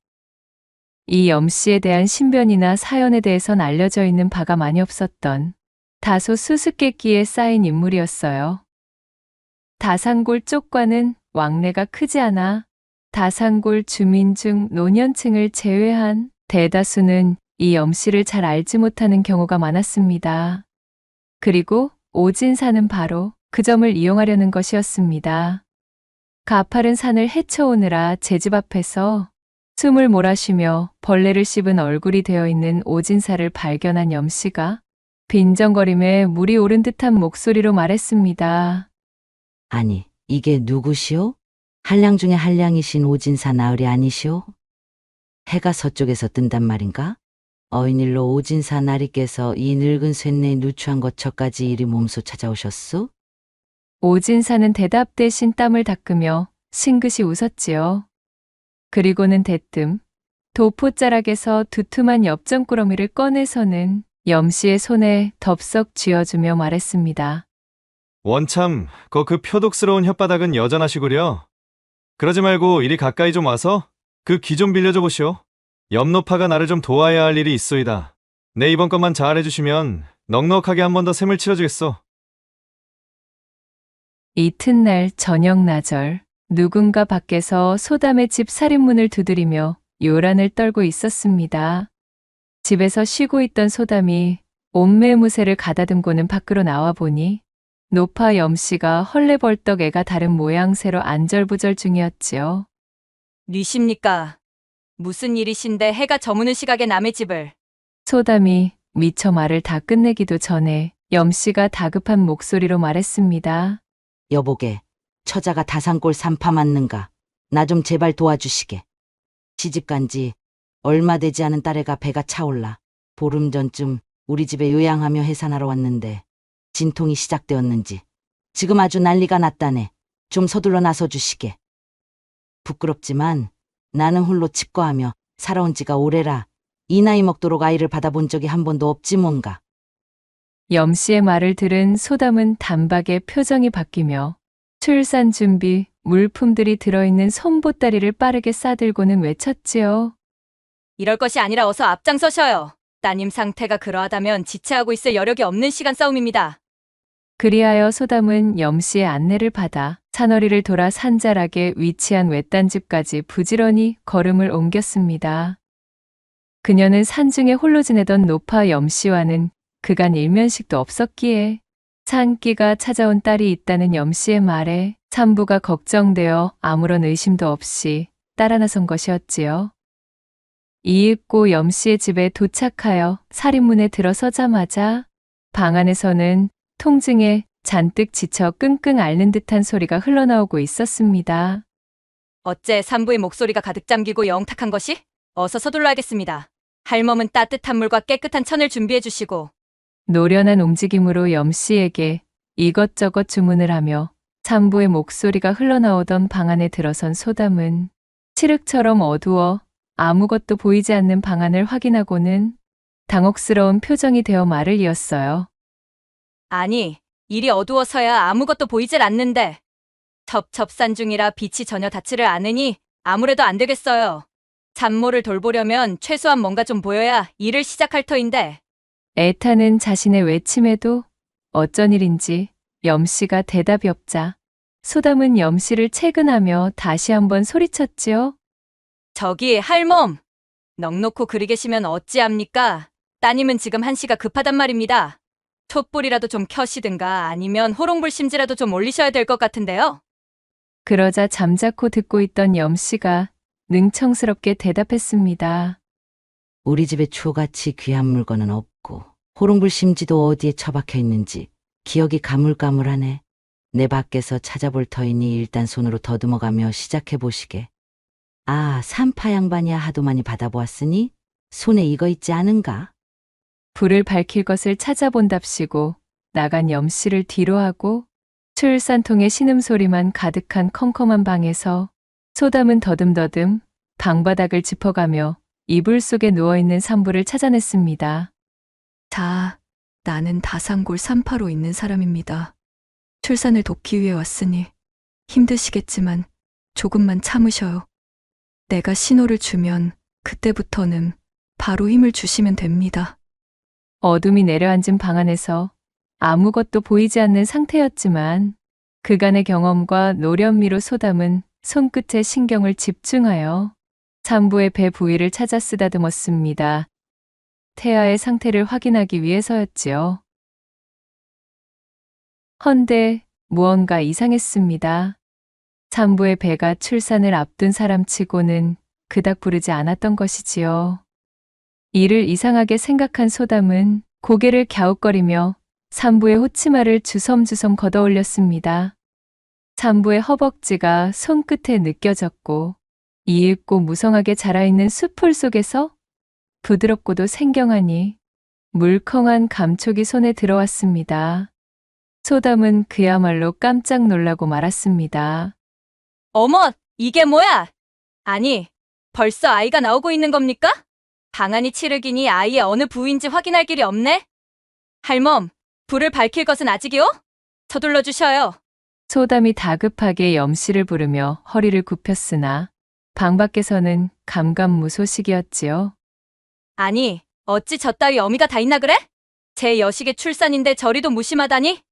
이 염씨에 대한 신변이나 사연에 대해선 알려져 있는 바가 많이 없었던 다소 수수께끼에 쌓인 인물이었어요. 다산골 쪽과는 왕래가 크지 않아 다산골 주민 중 노년층을 제외한 대다수는 이 염씨를 잘 알지 못하는 경우가 많았습니다. 그리고 오진사는 바로 그 점을 이용하려는 것이었습니다. 가파른 산을 헤쳐오느라 제 집 앞에서 숨을 몰아쉬며 벌레를 씹은 얼굴이 되어 있는 오진사를 발견한 염씨가 빈정거림에 물이 오른 듯한 목소리로 말했습니다. 아니, 이게 누구시오? 한량 중에 한량이신 오진사 나으리 아니시오? 해가 서쪽에서 뜬단 말인가? 어인일로 오진사 나리께서 이 늙은 쇠뇌 누추한 거처까지 이리 몸소 찾아오셨소? 오진사는 대답 대신 땀을 닦으며 싱긋이 웃었지요. 그리고는 대뜸 도포자락에서 두툼한 엽전꾸러미를 꺼내서는 염씨의 손에 덥석 쥐어주며 말했습니다. 원참, 그 표독스러운 혓바닥은 여전하시구려. 그러지 말고 이리 가까이 좀 와서 그 귀 좀 빌려줘 보시오. 염노파가 나를 좀 도와야 할 일이 있소이다. 내 이번 것만 잘 해주시면 넉넉하게 한 번 더 셈을 치러주겠소. 이튿날 저녁 나절, 누군가 밖에서 소담의 집 살인문을 두드리며 요란을 떨고 있었습니다. 집에서 쉬고 있던 소담이 옷매무새를 가다듬고는 밖으로 나와 보니 노파 염씨가 헐레벌떡 애가 다른 모양새로 안절부절 중이었지요. 뉘십니까? 무슨 일이신데 해가 저무는 시각에 남의 집을. 소담이 미처 말을 다 끝내기도 전에 염씨가 다급한 목소리로 말했습니다. 여보게, 처자가 다산골 산파 맞는가? 나 좀 제발 도와주시게. 시집간지 얼마 되지 않은 딸애가 배가 차올라 보름 전쯤 우리 집에 요양하며 해산하러 왔는데 진통이 시작되었는지 지금 아주 난리가 났다네. 좀 서둘러 나서 주시게. 부끄럽지만 나는 홀로 칩거하며 살아온 지가 오래라 이 나이 먹도록 아이를 받아본 적이 한 번도 없지 뭔가. 염씨의 말을 들은 소담은 단박에 표정이 바뀌며 출산 준비 물품들이 들어있는 손보따리를 빠르게 싸들고는 외쳤지요. 이럴 것이 아니라 어서 앞장서셔요. 따님 상태가 그러하다면 지체하고 있을 여력이 없는 시간 싸움입니다. 그리하여 소담은 염씨의 안내를 받아 산허리를 돌아 산자락에 위치한 외딴 집까지 부지런히 걸음을 옮겼습니다. 그녀는 산중에 홀로 지내던 노파 염씨와는 그간 일면식도 없었기에 산기가 찾아온 딸이 있다는 염씨의 말에 산부가 걱정되어 아무런 의심도 없이 따라 나선 것이었지요. 이윽고 염씨의 집에 도착하여 살인문에 들어서자마자 방 안에서는 통증에 잔뜩 지쳐 끙끙 앓는 듯한 소리가 흘러나오고 있었습니다. 어째 산부의 목소리가 가득 잠기고 영탁한 것이? 어서 서둘러야겠습니다. 할멈은 따뜻한 물과 깨끗한 천을 준비해 주시고. 노련한 움직임으로 염씨에게 이것저것 주문을 하며 산부의 목소리가 흘러나오던 방 안에 들어선 소담은 칠흑처럼 어두워 아무것도 보이지 않는 방 안을 확인하고는 당혹스러운 표정이 되어 말을 이었어요. 아니, 일이 어두워서야 아무것도 보이질 않는데. 첩첩산 중이라 빛이 전혀 닿지를 않으니 아무래도 안 되겠어요. 산모를 돌보려면 최소한 뭔가 좀 보여야 일을 시작할 터인데. 애타는 자신의 외침에도 어쩐 일인지 염씨가 대답이 없자 소담은 염씨를 채근하며 다시 한번 소리쳤지요. 저기 할멈, 넋놓고 그리 계시면 어찌합니까? 따님은 지금 한시가 급하단 말입니다. 촛불이라도 좀 켜시든가 아니면 호롱불심지라도 좀 올리셔야 될 것 같은데요. 그러자 잠자코 듣고 있던 염씨가 능청스럽게 대답했습니다. 우리 집에 추같이 귀한 물건은 없고 호롱불심지도 어디에 처박혀 있는지 기억이 가물가물하네. 내 밖에서 찾아볼 터이니 일단 손으로 더듬어가며 시작해 보시게. 아, 산파 양반이야 하도 많이 받아보았으니 손에 이거 있지 않은가? 불을 밝힐 것을 찾아본답시고 나간 염씨를 뒤로하고 출산통의 신음소리만 가득한 컴컴한 방에서 소담은 더듬더듬 방바닥을 짚어가며 이불 속에 누워있는 산부를 찾아냈습니다. 자, 나는 다산골 산파로 있는 사람입니다. 출산을 돕기 위해 왔으니 힘드시겠지만 조금만 참으셔요. 내가 신호를 주면 그때부터는 바로 힘을 주시면 됩니다. 어둠이 내려앉은 방 안에서 아무것도 보이지 않는 상태였지만 그간의 경험과 노련미로 소담은 손끝에 신경을 집중하여 산부의 배 부위를 찾아 쓰다듬었습니다. 태아의 상태를 확인하기 위해서였지요. 헌데 무언가 이상했습니다. 산부의 배가 출산을 앞둔 사람치고는 그닥 부르지 않았던 것이지요. 이를 이상하게 생각한 소담은 고개를 갸웃거리며 산부의 호치마를 주섬주섬 걷어올렸습니다. 산부의 허벅지가 손끝에 느껴졌고 이윽고 무성하게 자라있는 숲풀 속에서 부드럽고도 생경하니 물컹한 감촉이 손에 들어왔습니다. 소담은 그야말로 깜짝 놀라고 말았습니다. 어머, 이게 뭐야? 아니, 벌써 아이가 나오고 있는 겁니까? 방안이 칠흑이니 아이의 어느 부위인지 확인할 길이 없네? 할멈, 불을 밝힐 것은 아직이요? 서둘러 주셔요. 소담이 다급하게 염씨를 부르며 허리를 굽혔으나 방 밖에서는 감감무소식이었지요. 아니, 어찌 저 따위 어미가 다 있나 그래? 제 여식의 출산인데 저리도 무심하다니?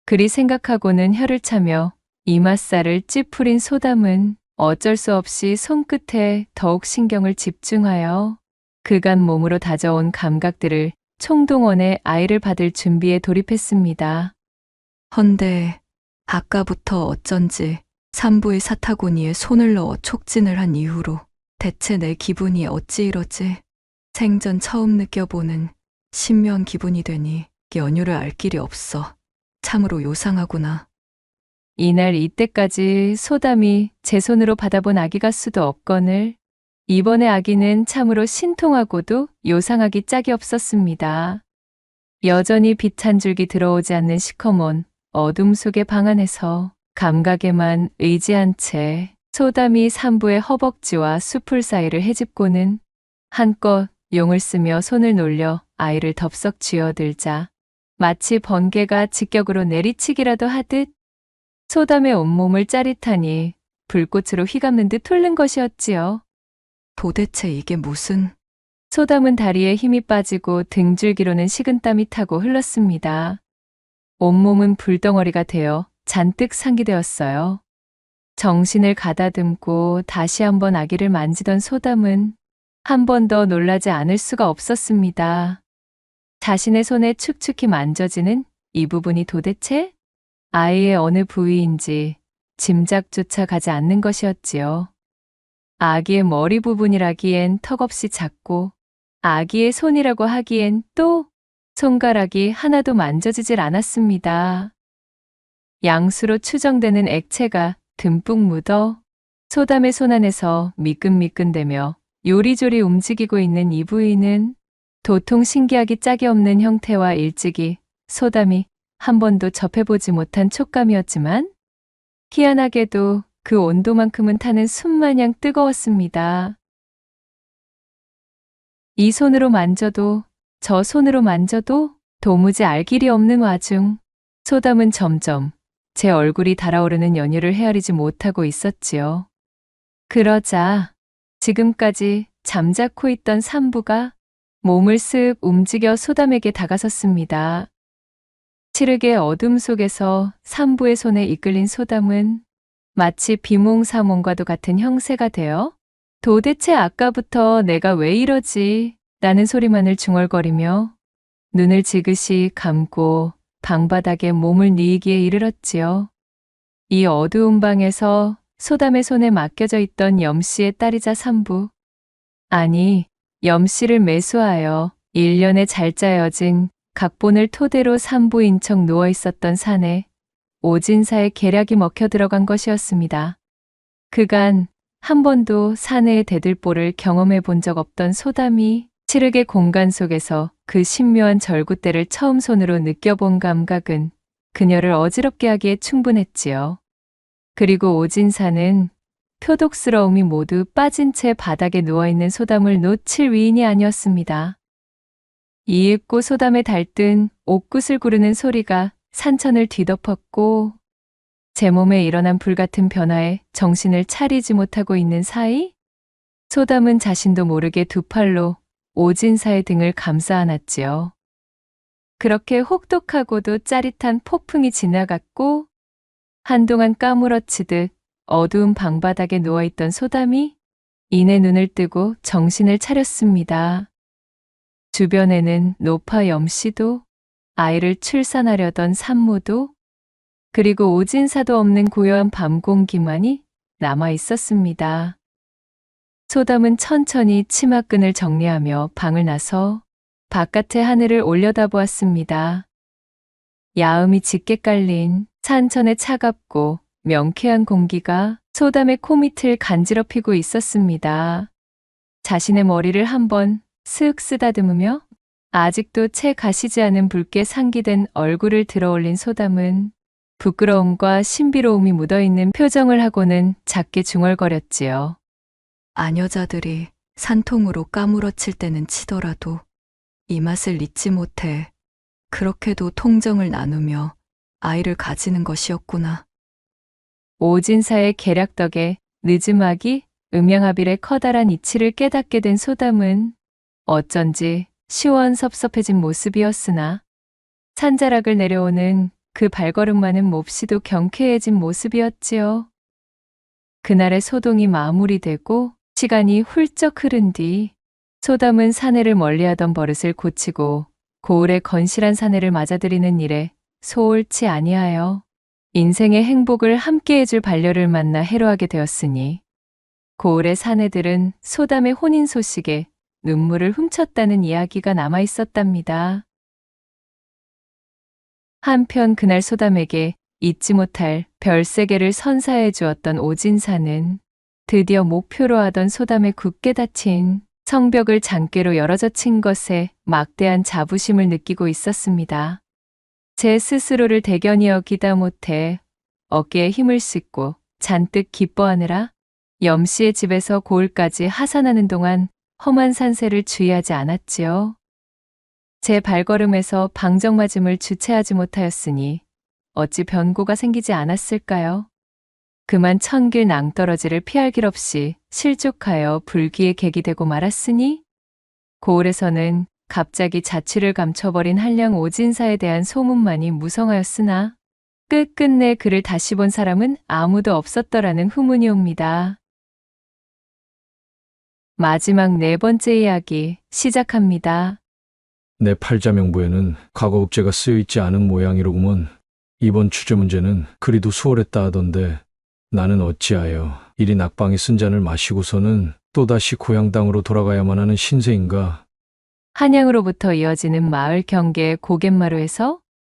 그리 생각하고는 혀를 차며 이맛살을 찌푸린 소담은 어쩔 수 없이 손끝에 더욱 신경을 집중하여 그간 몸으로 다져온 감각들을 총동원해 아이를 받을 준비에 돌입했습니다. 헌데 아까부터 어쩐지 산부의 사타구니에 손을 넣어 촉진을 한 이후로 대체 내 기분이 어찌 이러지? 생전 처음 느껴보는 신묘한 기분이 되니 연유를 알 길이 없어. 참으로 요상하구나. 이날 이때까지 소담이 제 손으로 받아본 아기가 수도 없거늘 이번의 아기는 참으로 신통하고도 요상하기 짝이 없었습니다. 여전히 빛 한 줄기 들어오지 않는 시커먼 어둠 속의 방 안에서 감각에만 의지한 채 소담이 산부의 허벅지와 숲풀 사이를 헤집고는 한껏 용을 쓰며 손을 놀려 아이를 덥석 쥐어들자 마치 번개가 직격으로 내리치기라도 하듯 소담의 온몸을 짜릿하니 불꽃으로 휘감는 듯 훑는 것이었지요. 도대체 이게 무슨... 소담은 다리에 힘이 빠지고 등줄기로는 식은땀이 타고 흘렀습니다. 온몸은 불덩어리가 되어 잔뜩 상기되었어요. 정신을 가다듬고 다시 한번 아기를 만지던 소담은 한 번 더 놀라지 않을 수가 없었습니다. 자신의 손에 축축히 만져지는 이 부분이 도대체 아이의 어느 부위인지 짐작조차 가지 않는 것이었지요. 아기의 머리 부분이라기엔 턱없이 작고 아기의 손이라고 하기엔 또 손가락이 하나도 만져지질 않았습니다. 양수로 추정되는 액체가 듬뿍 묻어 소담의 손 안에서 미끈미끈대며 요리조리 움직이고 있는 이 부위는 도통 신기하기 짝이 없는 형태와 일찍이 소담이 한 번도 접해보지 못한 촉감이었지만 희한하게도 그 온도만큼은 타는 숯마냥 뜨거웠습니다. 이 손으로 만져도 저 손으로 만져도 도무지 알 길이 없는 와중 소담은 점점 제 얼굴이 달아오르는 연유를 헤아리지 못하고 있었지요. 그러자 지금까지 잠자코 있던 산부가 몸을 쓱 움직여 소담에게 다가섰습니다. 칠흑의 어둠 속에서 산부의 손에 이끌린 소담은 마치 비몽사몽과도 같은 형세가 되어 도대체 아까부터 내가 왜 이러지? 라는 소리만을 중얼거리며 눈을 지그시 감고 방바닥에 몸을 뉘기에 이르렀지요. 이 어두운 방에서 소담의 손에 맡겨져 있던 염씨의 딸이자 산부. 아니, 염씨를 매수하여 1년에 잘 짜여진 각본을 토대로 산부인 척 누워 있었던 산에 오진사의 계략이 먹혀 들어간 것이었습니다. 그간 한 번도 사내의 대들보를 경험해 본 적 없던 소담이 칠흑의 공간 속에서 그 신묘한 절구대를 처음 손으로 느껴본 감각은 그녀를 어지럽게 하기에 충분했지요. 그리고 오진사는 표독스러움이 모두 빠진 채 바닥에 누워있는 소담을 놓칠 위인이 아니었습니다. 이윽고 소담의 달뜬 옥굿을 구르는 소리가 산천을 뒤덮었고 제 몸에 일어난 불같은 변화에 정신을 차리지 못하고 있는 사이 소담은 자신도 모르게 두 팔로 오진사의 등을 감싸 안았지요. 그렇게 혹독하고도 짜릿한 폭풍이 지나갔고 한동안 까무러치듯 어두운 방바닥에 누워있던 소담이 이내 눈을 뜨고 정신을 차렸습니다. 주변에는 노파 염씨도 아이를 출산하려던 산모도 그리고 오진사도 없는 고요한 밤 공기만이 남아 있었습니다. 소담은 천천히 치마끈을 정리하며 방을 나서 바깥의 하늘을 올려다보았습니다. 야음이 짙게 깔린 산천의 차갑고 명쾌한 공기가 소담의 코밑을 간지럽히고 있었습니다. 자신의 머리를 한번 슥 쓰다듬으며 아직도 채 가시지 않은 붉게 상기된 얼굴을 들어올린 소담은 부끄러움과 신비로움이 묻어있는 표정을 하고는 작게 중얼거렸지요. 아녀자들이 산통으로 까무러칠 때는 치더라도 이 맛을 잊지 못해 그렇게도 통정을 나누며 아이를 가지는 것이었구나. 오진사의 계략 덕에 느즈막이 음양하빌의 커다란 이치를 깨닫게 된 소담은 어쩐지 시원섭섭해진 모습이었으나 산자락을 내려오는 그 발걸음만은 몹시도 경쾌해진 모습이었지요. 그날의 소동이 마무리되고 시간이 훌쩍 흐른 뒤 소담은 사내를 멀리하던 버릇을 고치고 고을의 건실한 사내를 맞아들이는 일에 소홀치 아니하여 인생의 행복을 함께해줄 반려를 만나 해로하게 되었으니 고을의 사내들은 소담의 혼인 소식에 눈물을 훔쳤다는 이야기가 남아 있었답니다. 한편 그날 소담에게 잊지 못할 별세계를 선사해 주었던 오진사는 드디어 목표로 하던 소담의 굳게 닫힌 성벽을 장깨로 열어젖힌 것에 막대한 자부심을 느끼고 있었습니다. 제 스스로를 대견히 여기다 못해 어깨에 힘을 싣고 잔뜩 기뻐하느라 염씨의 집에서 고을까지 하산하는 동안 험한 산세를 주의하지 않았지요. 제 발걸음에서 방정맞음을 주체하지 못하였으니 어찌 변고가 생기지 않았을까요? 그만 천길 낭떠러지를 피할 길 없이 실족하여 불기에 객이 되고 말았으니 고을에서는 갑자기 자취를 감춰버린 한량 오진사에 대한 소문만이 무성하였으나 끝끝내 그를 다시 본 사람은 아무도 없었더라는 후문이 옵니다. 마지막 네 번째 이야기 시작합니다. 내 팔자 명부에는 과거 읍제가 쓰여 있지 않은 모양이로구먼. 이번 취재 문제는 그리도 수월했다 하던데 나는 어찌하여 이리 낙방에 쓴 잔을 마시고서는 또다시 고향 땅으로 돌아가야만 하는 신세인가. 한양으로부터 이어지는 마을 경계 고갯마루에서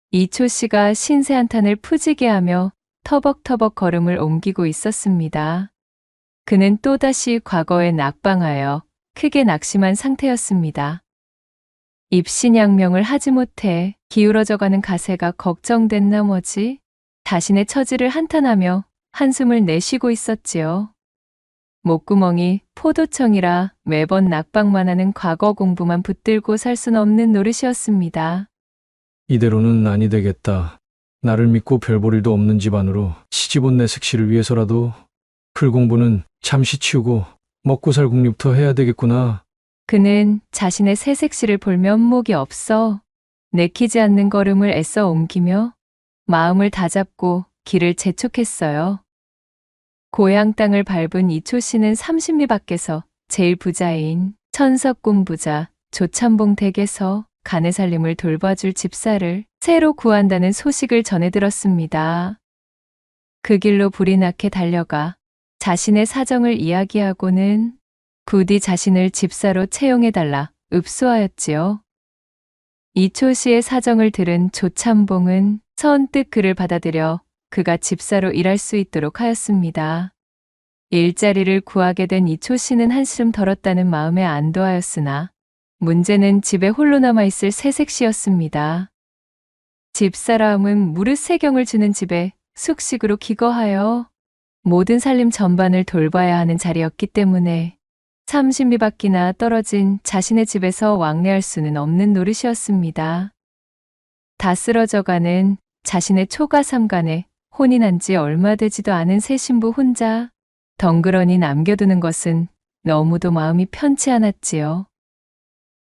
이초 씨가 신세 한탄을 푸지게 하며 터벅터벅 걸음을 옮기고 있었습니다. 그는 또다시 과거에 낙방하여 크게 낙심한 상태였습니다. 입신양명을 하지 못해 기울어져가는 가세가 걱정된 나머지 자신의 처지를 한탄하며 한숨을 내쉬고 있었지요. 목구멍이 포도청이라 매번 낙방만 하는 과거 공부만 붙들고 살 순 없는 노릇이었습니다. 이대로는 아니 되겠다. 나를 믿고 별 볼 일도 없는 집안으로 시집 온 내 색시를 위해서라도 글 공부는 잠시 치우고 먹고 살 국립부터 해야 되겠구나. 그는 자신의 새색시를 볼 면목이 없어 내키지 않는 걸음을 애써 옮기며 마음을 다잡고 길을 재촉했어요. 고향 땅을 밟은 이초 씨는 30리 밖에서 제일 부자인 천석군 부자 조참봉 댁에서 가내 살림을 돌봐줄 집사를 새로 구한다는 소식을 전해 들었습니다. 그 길로 불이 나게 달려가 자신의 사정을 이야기하고는 부디 자신을 집사로 채용해달라 읍소하였지요. 이초 씨의 사정을 들은 조참봉은 선뜻 그를 받아들여 그가 집사로 일할 수 있도록 하였습니다. 일자리를 구하게 된 이초 씨는 한숨 덜었다는 마음에 안도하였으나 문제는 집에 홀로 남아있을 새색시였습니다. 집사람은 무릇 세경을 주는 집에 숙식으로 기거하여 모든 살림 전반을 돌봐야 하는 자리였기 때문에 30리 밖이나 떨어진 자신의 집에서 왕래할 수는 없는 노릇이었습니다. 다 쓰러져가는 자신의 초가 삼간에 혼이 난 지 얼마 되지도 않은 새 신부 혼자 덩그러니 남겨두는 것은 너무도 마음이 편치 않았지요.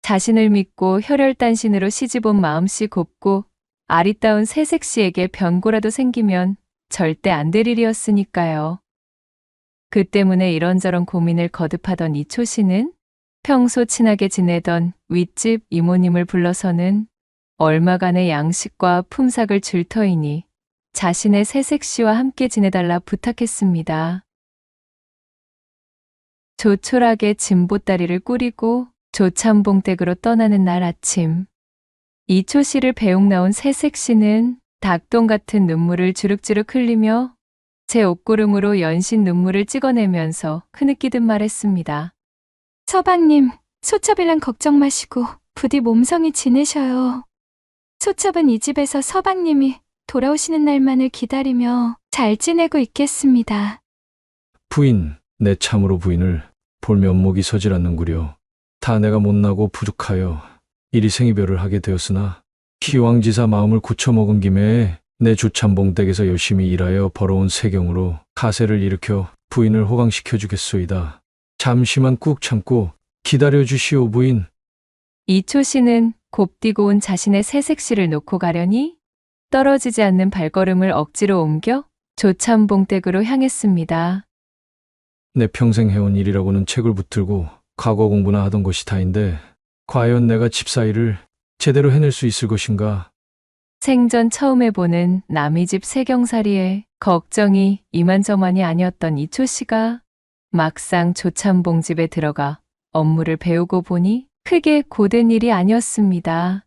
자신을 믿고 혈혈단신으로 시집온 마음씨 곱고 아리따운 새색시에게 변고라도 생기면 절대 안 될 일이었으니까요. 그 때문에 이런저런 고민을 거듭하던 이초 씨는 평소 친하게 지내던 윗집 이모님을 불러서는 얼마간의 양식과 품삯을 줄 터이니 자신의 새색시와 함께 지내달라 부탁했습니다. 조촐하게 짐보따리를 꾸리고 조참봉 댁으로 떠나는 날 아침, 이초 씨를 배웅 나온 새색시는 닭똥 같은 눈물을 주룩주룩 흘리며 제 옷구름으로 연신 눈물을 찍어내면서 흐느끼듯 말했습니다. 서방님, 소첩이랑 걱정 마시고 부디 몸성이 지내셔요. 소첩은 이 집에서 서방님이 돌아오시는 날만을 기다리며 잘 지내고 있겠습니다. 부인, 내 참으로 부인을 볼 면목이 서질 않는구려. 다 내가 못나고 부족하여 이리 생이별을 하게 되었으나 기왕지사 마음을 굳혀먹은 김에 내 조참봉 댁에서 열심히 일하여 벌어온 세경으로 가세를 일으켜 부인을 호강시켜 주겠소이다. 잠시만 꾹 참고 기다려 주시오 부인. 이초 씨는 곱디고 온 자신의 새색시를 놓고 가려니 떨어지지 않는 발걸음을 억지로 옮겨 조참봉 댁으로 향했습니다. 내 평생 해온 일이라고는 책을 붙들고 과거 공부나 하던 것이 다인데 과연 내가 집사일을 제대로 해낼 수 있을 것인가. 생전 처음 해보는 남의 집 세경살이에 걱정이 이만저만이 아니었던 이초 씨가 막상 조참봉 집에 들어가 업무를 배우고 보니 크게 고된 일이 아니었습니다.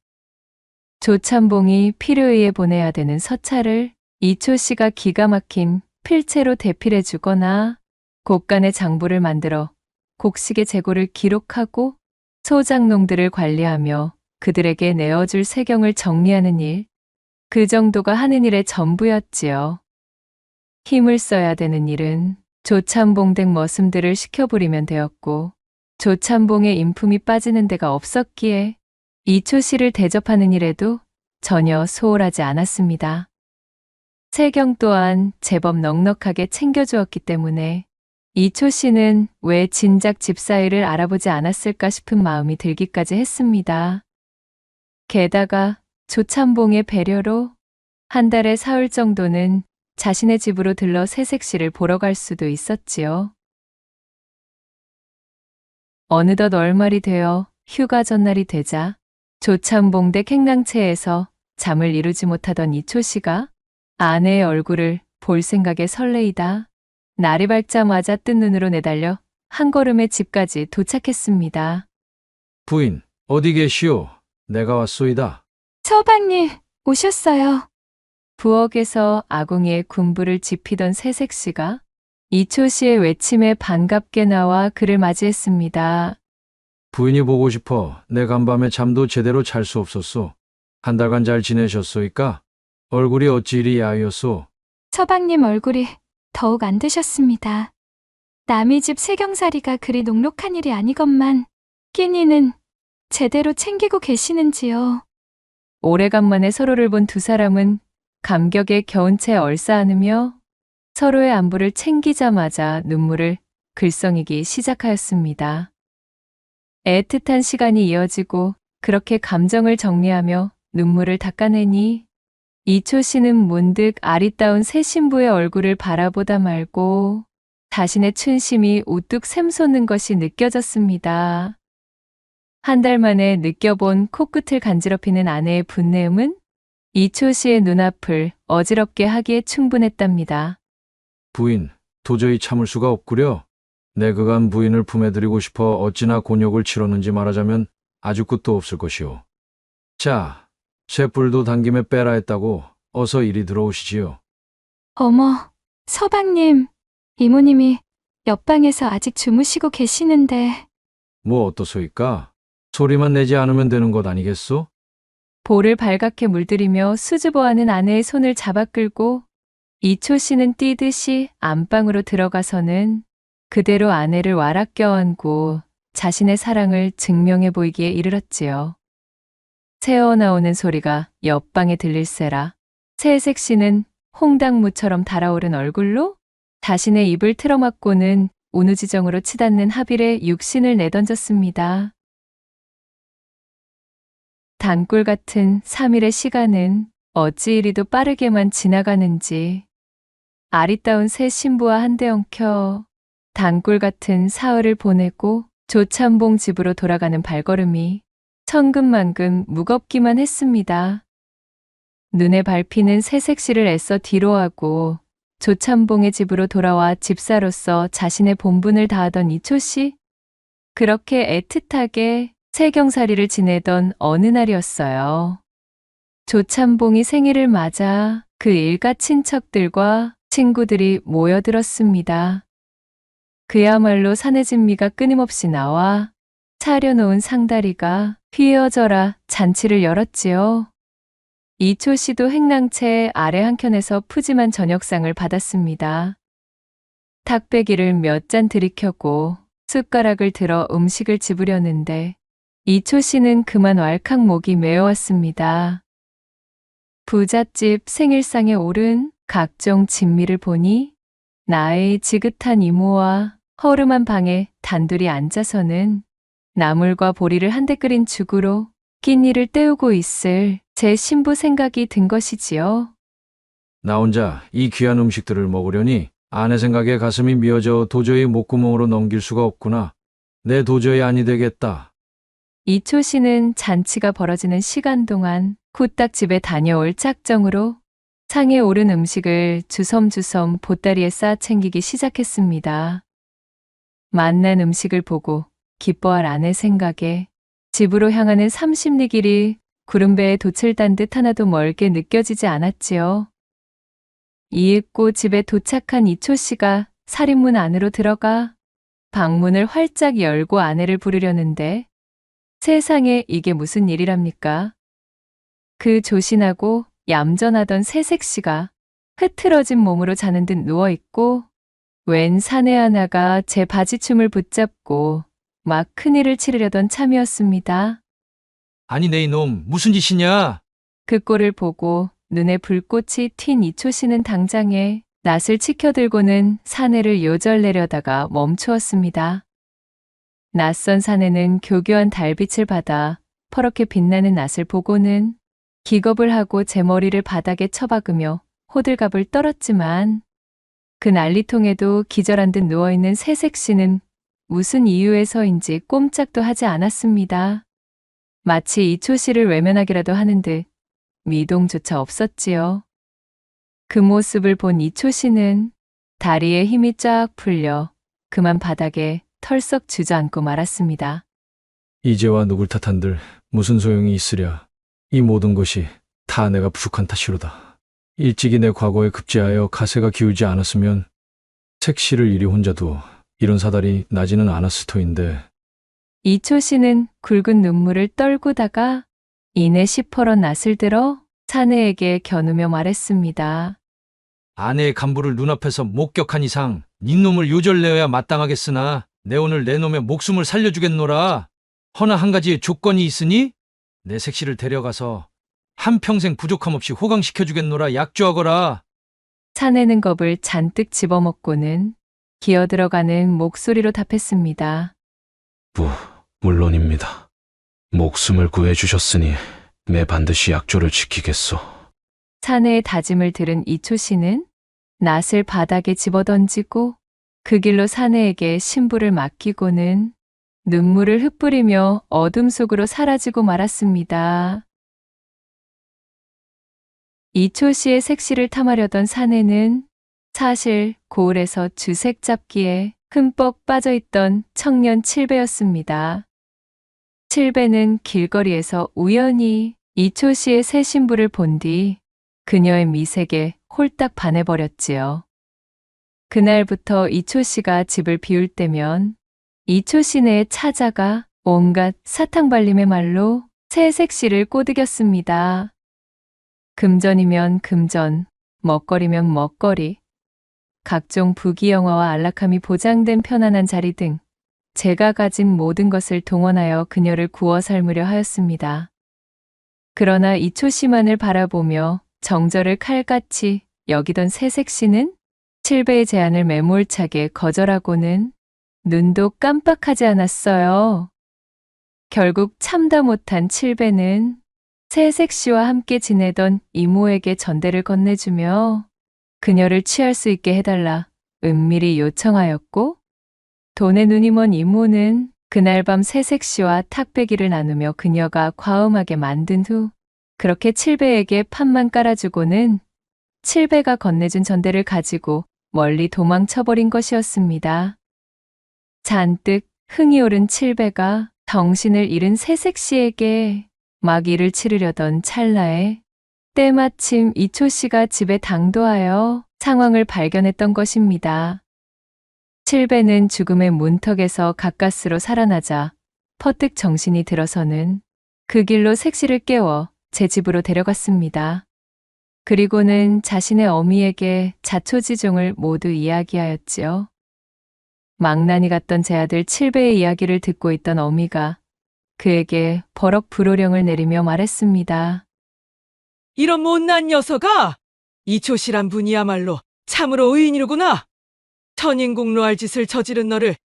조참봉이 필요에 보내야 되는 서찰을 이초 씨가 기가 막힌 필체로 대필해 주거나 곡간의 장부를 만들어 곡식의 재고를 기록하고 소작농들을 관리하며 그들에게 내어줄 세경을 정리하는 일, 그 정도가 하는 일의 전부였지요. 힘을 써야 되는 일은 조참봉 댁 머슴들을 시켜부리면 되었고 조참봉의 인품이 빠지는 데가 없었기에 이초 씨를 대접하는 일에도 전혀 소홀하지 않았습니다. 세경 또한 제법 넉넉하게 챙겨주었기 때문에 이초 씨는 왜 진작 집사일을 알아보지 않았을까 싶은 마음이 들기까지 했습니다. 게다가 조참봉의 배려로 한 달에 사흘 정도는 자신의 집으로 들러 새색시를 보러 갈 수도 있었지요. 어느덧 얼말이 되어 휴가 전날이 되자 조참봉댁 행랑채에서 잠을 이루지 못하던 이초 씨가 아내의 얼굴을 볼 생각에 설레이다. 날이 밝자마자 뜬 눈으로 내달려 한 걸음에 집까지 도착했습니다. 부인, 어디 계시오? 내가 왔소이다. 서방님, 오셨어요. 부엌에서 아궁이에 군부를 지피던 새색 씨가 이초 씨의 외침에 반갑게 나와 그를 맞이했습니다. 부인이 보고 싶어 내 간밤에 잠도 제대로 잘 수 없었소. 한 달간 잘 지내셨소이까? 얼굴이 어찌 이리 야위었소? 서방님 얼굴이 더욱 안 드셨습니다. 남의 집 세경살이가 그리 녹록한 일이 아니건만 끼니는 제대로 챙기고 계시는지요? 오래간만에 서로를 본 두 사람은 감격에 겨운 채 얼싸안으며 서로의 안부를 챙기자마자 눈물을 글썽이기 시작하였습니다. 애틋한 시간이 이어지고 그렇게 감정을 정리하며 눈물을 닦아내니 이초 씨는 문득 아리따운 새 신부의 얼굴을 바라보다 말고 자신의 춘심이 우뚝 샘솟는 것이 느껴졌습니다. 한 달 만에 느껴본 코끝을 간지럽히는 아내의 분내음은 이초 씨의 눈앞을 어지럽게 하기에 충분했답니다. 부인, 도저히 참을 수가 없구려. 내 그간 부인을 품에 들이고 싶어 어찌나 곤욕을 치렀는지 말하자면 아주 끝도 없을 것이오. 자, 쇠불도 당김에 빼라 했다고 어서 이리 들어오시지요. 어머, 서방님, 이모님이 옆방에서 아직 주무시고 계시는데. 뭐 어떠소이까? 소리만 내지 않으면 되는 것 아니겠소? 볼을 발갛게 물들이며 수줍어하는 아내의 손을 잡아 끌고 이초 씨는 뛰듯이 안방으로 들어가서는 그대로 아내를 와락 껴안고 자신의 사랑을 증명해 보이기에 이르렀지요. 새어나오는 소리가 옆방에 들릴세라 새색 씨는 홍당무처럼 달아오른 얼굴로 자신의 입을 틀어막고는 우누지정으로 치닫는 하빌에 육신을 내던졌습니다. 단꿀 같은 3일의 시간은 어찌 이리도 빠르게만 지나가는지 아리따운 새 신부와 한데 엉켜 단꿀 같은 사흘을 보내고 조참봉 집으로 돌아가는 발걸음이 천근만근 무겁기만 했습니다. 눈에 밟히는 새색 씨를 애써 뒤로하고 조참봉의 집으로 돌아와 집사로서 자신의 본분을 다하던 이초 씨. 그렇게 애틋하게 세경살이를 지내던 어느 날이었어요. 조참봉이 생일을 맞아 그 일가 친척들과 친구들이 모여들었습니다. 그야말로 사내진미가 끊임없이 나와 차려놓은 상다리가 휘어져라 잔치를 열었지요. 이초 씨도 행랑채 아래 한켠에서 푸짐한 저녁상을 받았습니다. 탁배기를 몇 잔 들이켜고 숟가락을 들어 음식을 집으려는데 이초 씨는 그만 왈칵 목이 메어왔습니다. 부잣집 생일상에 오른 각종 진미를 보니 나의 지긋한 이모와 허름한 방에 단둘이 앉아서는 나물과 보리를 한데 끓인 죽으로 끼니를 때우고 있을 제 신부 생각이 든 것이지요. 나 혼자 이 귀한 음식들을 먹으려니 아내 생각에 가슴이 미어져 도저히 목구멍으로 넘길 수가 없구나. 내 도저히 아니 되겠다. 이초 씨는 잔치가 벌어지는 시간 동안 후딱 집에 다녀올 짝정으로 상에 오른 음식을 주섬주섬 보따리에 쌓아 챙기기 시작했습니다. 맛난 음식을 보고 기뻐할 아내 생각에 집으로 향하는 30리 길이 구름배에 돛을 단 듯 하나도 멀게 느껴지지 않았지요. 이윽고 집에 도착한 이초 씨가 살인문 안으로 들어가 방문을 활짝 열고 아내를 부르려는데 세상에 이게 무슨 일이랍니까? 그 조신하고 얌전하던 새색 씨가 흐트러진 몸으로 자는 듯 누워있고 웬 사내 하나가 제 바지춤을 붙잡고 막 큰일을 치르려던 참이었습니다. 아니 내 이놈 무슨 짓이냐? 그 꼴을 보고 눈에 불꽃이 튄 이초 씨는 당장에 낫을 치켜들고는 사내를 요절내려다가 멈추었습니다. 낯선 사내는 교교한 달빛을 받아 퍼렇게 빛나는 낫을 보고는 기겁을 하고 제 머리를 바닥에 쳐박으며 호들갑을 떨었지만 그 난리통에도 기절한 듯 누워있는 새색 씨는 무슨 이유에서인지 꼼짝도 하지 않았습니다. 마치 이초 씨를 외면하기라도 하는 듯 미동조차 없었지요. 그 모습을 본 이초 씨는 다리에 힘이 쫙 풀려 그만 바닥에 털썩 주저앉고 말았습니다. 이제와 누굴 탓한들 무슨 소용이 있으랴. 이 모든 것이 다 내가 부족한 탓이로다. 일찍이 내 과거에 급제하여 가세가 기울지 않았으면 색시를 이리 혼자 두어 이런 사달이 나지는 않았을 터인데. 이초 씨는 굵은 눈물을 떨구다가 이내 시퍼런 낯을 들어 사내에게 겨누며 말했습니다. 아내의 간부를 눈앞에서 목격한 이상 네 놈을 요절내어야 마땅하겠으나 내 오늘 내 놈의 목숨을 살려주겠노라. 허나 한 가지의 조건이 있으니 내 색시를 데려가서 한평생 부족함 없이 호강시켜주겠노라 약조하거라. 사내는 겁을 잔뜩 집어먹고는 기어들어가는 목소리로 답했습니다. 물론입니다. 목숨을 구해주셨으니 매 반드시 약조를 지키겠소. 사내의 다짐을 들은 이초 씨는 낫을 바닥에 집어던지고 그 길로 사내에게 신부를 맡기고는 눈물을 흩뿌리며 어둠 속으로 사라지고 말았습니다. 이초 씨의 색시를 탐하려던 사내는 사실 고을에서 주색 잡기에 흠뻑 빠져있던 청년 칠배였습니다. 칠배는 길거리에서 우연히 이초 씨의 새 신부를 본 뒤 그녀의 미색에 홀딱 반해버렸지요. 그날부터 이초 씨가 집을 비울 때면 이초 씨네에 찾아가 온갖 사탕발림의 말로 새 색시를 꼬드겼습니다. 금전이면 금전, 먹거리면 먹거리, 각종 부귀영화와 안락함이 보장된 편안한 자리 등 제가 가진 모든 것을 동원하여 그녀를 구워 삶으려 하였습니다. 그러나 이초 씨만을 바라보며 정절을 칼같이 여기던 새색 씨는 칠배의 제안을 매몰차게 거절하고는 눈도 깜빡하지 않았어요. 결국 참다 못한 칠배는 새색 씨와 함께 지내던 이모에게 전대를 건네주며 그녀를 취할 수 있게 해달라 은밀히 요청하였고, 돈에 눈이 먼 이모는 그날 밤 새색 씨와 탁배기를 나누며 그녀가 과음하게 만든 후 그렇게 칠배에게 판만 깔아주고는 칠배가 건네준 전대를 가지고 멀리 도망쳐버린 것이었습니다. 잔뜩 흥이 오른 칠배가 정신을 잃은 새색 씨에게 막 일을 치르려던 찰나에 때마침 이초 씨가 집에 당도하여 상황을 발견했던 것입니다. 칠배는 죽음의 문턱에서 가까스로 살아나자 퍼뜩 정신이 들어서는 그 길로 색시를 깨워 제 집으로 데려갔습니다. 그리고는 자신의 어미에게 자초지종을 모두 이야기하였지요. 망나니 같던 제 아들 칠배의 이야기를 듣고 있던 어미가 그에게 버럭 불호령을 내리며 말했습니다. 이런 못난 녀석아! 이초씨란 분이야말로 참으로 의인이로구나. 천인공로할 짓을 저지른 너를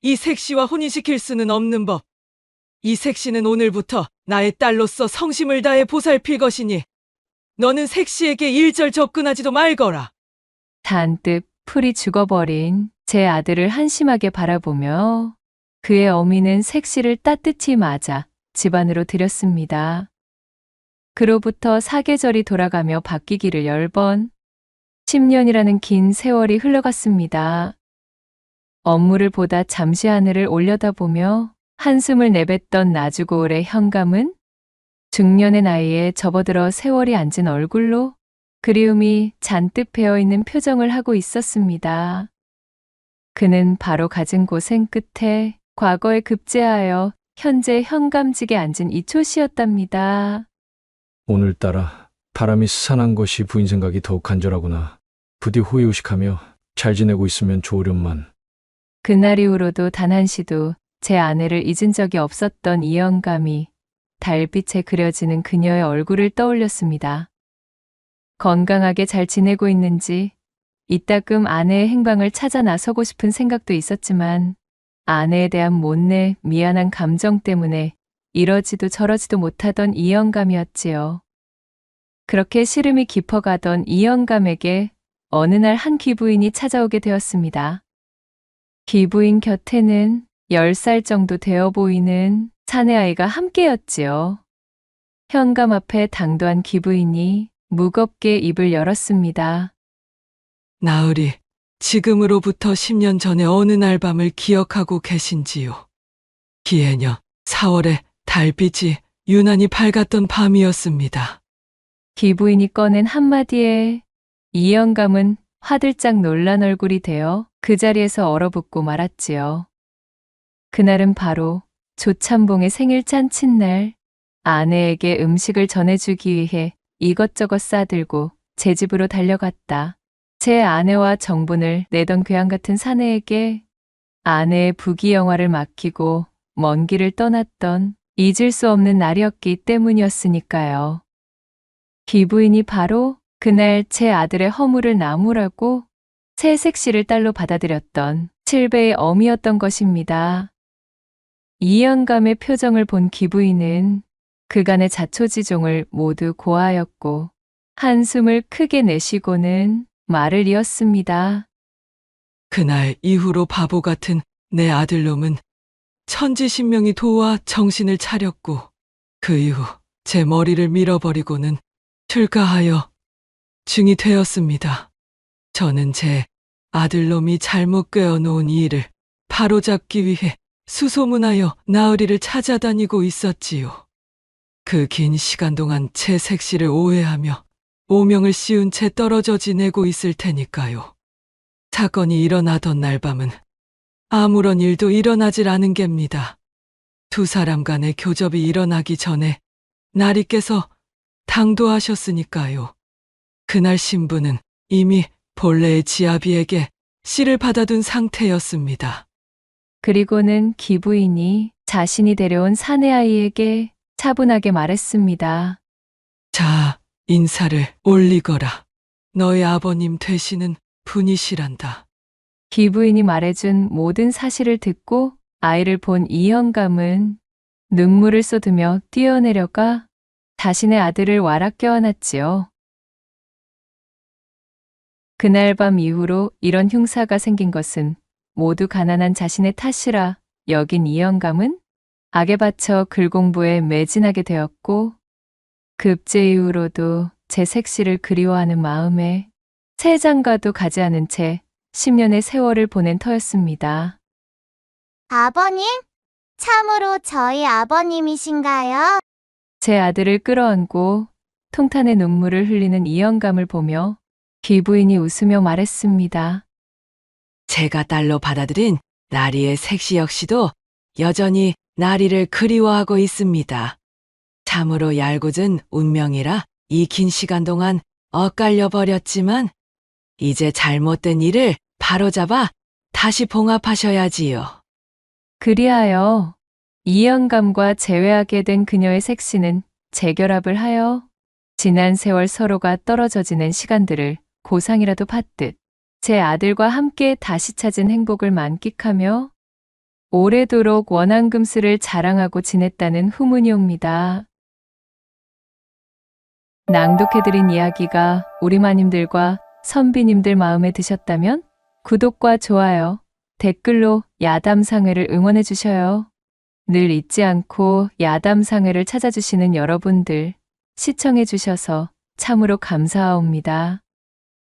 이 색시와 혼인시킬 수는 없는 법. 이 색시는 오늘부터 나의 딸로서 성심을 다해 보살필 것이니 너는 색시에게 일절 접근하지도 말거라. 잔뜩 풀이 죽어버린 제 아들을 한심하게 바라보며 그의 어미는 색시를 따뜻히 맞아 집 안으로 들였습니다. 그로부터 사계절이 돌아가며 바뀌기를 10번, 10년이라는 긴 세월이 흘러갔습니다. 업무를 보다 잠시 하늘을 올려다보며 한숨을 내뱉던 나주고을의 현감은 중년의 나이에 접어들어 세월이 앉은 얼굴로 그리움이 잔뜩 배어있는 표정을 하고 있었습니다. 그는 바로 갖은 고생 끝에 과거에 급제하여 현재 현감직에 앉은 이초 씨였답니다. 오늘따라 바람이 스산한 것이 부인 생각이 더욱 간절하구나. 부디 호의호식하며 잘 지내고 있으면 좋으련만. 그날 이후로도 단 한시도 제 아내를 잊은 적이 없었던 이 영감이 달빛에 그려지는 그녀의 얼굴을 떠올렸습니다. 건강하게 잘 지내고 있는지 이따금 아내의 행방을 찾아 나서고 싶은 생각도 있었지만 아내에 대한 못내 미안한 감정 때문에 이러지도 저러지도 못하던 이 영감이었지요. 그렇게 시름이 깊어가던 이 영감에게 어느 날 한 귀부인이 찾아오게 되었습니다. 귀부인 곁에는 10살 정도 되어 보이는 사내아이가 함께였지요. 현관 앞에 당도한 기부인이 무겁게 입을 열었습니다. 나으리, 지금으로부터 10년 전에 어느 날 밤을 기억하고 계신지요? 기해년 4월에 달빛이 유난히 밝았던 밤이었습니다. 기부인이 꺼낸 한마디에 이 영감은 화들짝 놀란 얼굴이 되어 그 자리에서 얼어붙고 말았지요. 그날은 바로 조참봉의 생일 잔칫날, 아내에게 음식을 전해주기 위해 이것저것 싸들고 제 집으로 달려갔다. 제 아내와 정분을 내던 괴양 같은 사내에게 아내의 부귀영화를 맡기고 먼 길을 떠났던 잊을 수 없는 날이었기 때문이었으니까요. 기부인이 바로 그날 제 아들의 허물을 나무라고 새색 씨를 딸로 받아들였던 칠배의 어미였던 것입니다. 이 영감의 표정을 본 기부인은 그간의 자초지종을 모두 고하였고 한숨을 크게 내쉬고는 말을 이었습니다. 그날 이후로 바보 같은 내 아들놈은 천지신명이 도와 정신을 차렸고 그 이후 제 머리를 밀어버리고는 출가하여 증이 되었습니다. 저는 제 아들놈이 잘못 꿰어놓은 이 일을 바로잡기 위해 수소문하여 나으리를 찾아다니고 있었지요. 그 긴 시간 동안 제 색시를 오해하며 오명을 씌운 채 떨어져 지내고 있을 테니까요. 사건이 일어나던 날 밤은 아무런 일도 일어나질 않은 geb니다. 두 사람 간의 교접이 일어나기 전에 나리께서 당도하셨으니까요. 그날 신부는 이미 본래의 지아비에게 씨를 받아둔 상태였습니다. 그리고는 기부인이 자신이 데려온 사내아이에게 차분하게 말했습니다. 자, 인사를 올리거라. 너의 아버님 되시는 분이시란다. 기부인이 말해준 모든 사실을 듣고 아이를 본 이영감은 눈물을 쏟으며 뛰어내려가 자신의 아들을 와락 껴안았지요. 그날 밤 이후로 이런 흉사가 생긴 것은 모두 가난한 자신의 탓이라 여긴 이영감은 악에 바쳐 글 공부에 매진하게 되었고 급제 이후로도 제 색시를 그리워하는 마음에 새 장가도 가지 않은 채 10년의 세월을 보낸 터였습니다. 아버님? 참으로 저희 아버님이신가요? 제 아들을 끌어안고 통탄의 눈물을 흘리는 이영감을 보며 기부인이 웃으며 말했습니다. 제가 딸로 받아들인 나리의 색시 역시도 여전히 나리를 그리워하고 있습니다. 참으로 얄궂은 운명이라 이 긴 시간 동안 엇갈려 버렸지만 이제 잘못된 일을 바로잡아 다시 봉합하셔야지요. 그리하여 이영감과 재회하게 된 그녀의 색시는 재결합을 하여 지난 세월 서로가 떨어져 지낸 시간들을 고상이라도 받듯 제 아들과 함께 다시 찾은 행복을 만끽하며 오래도록 원앙금술을 자랑하고 지냈다는 후문이 옵니다. 낭독해드린 이야기가 우리 마님들과 선비님들 마음에 드셨다면 구독과 좋아요, 댓글로 야담상회를 응원해 주셔요. 늘 잊지 않고 야담상회를 찾아주시는 여러분들 시청해 주셔서 참으로 감사하옵니다.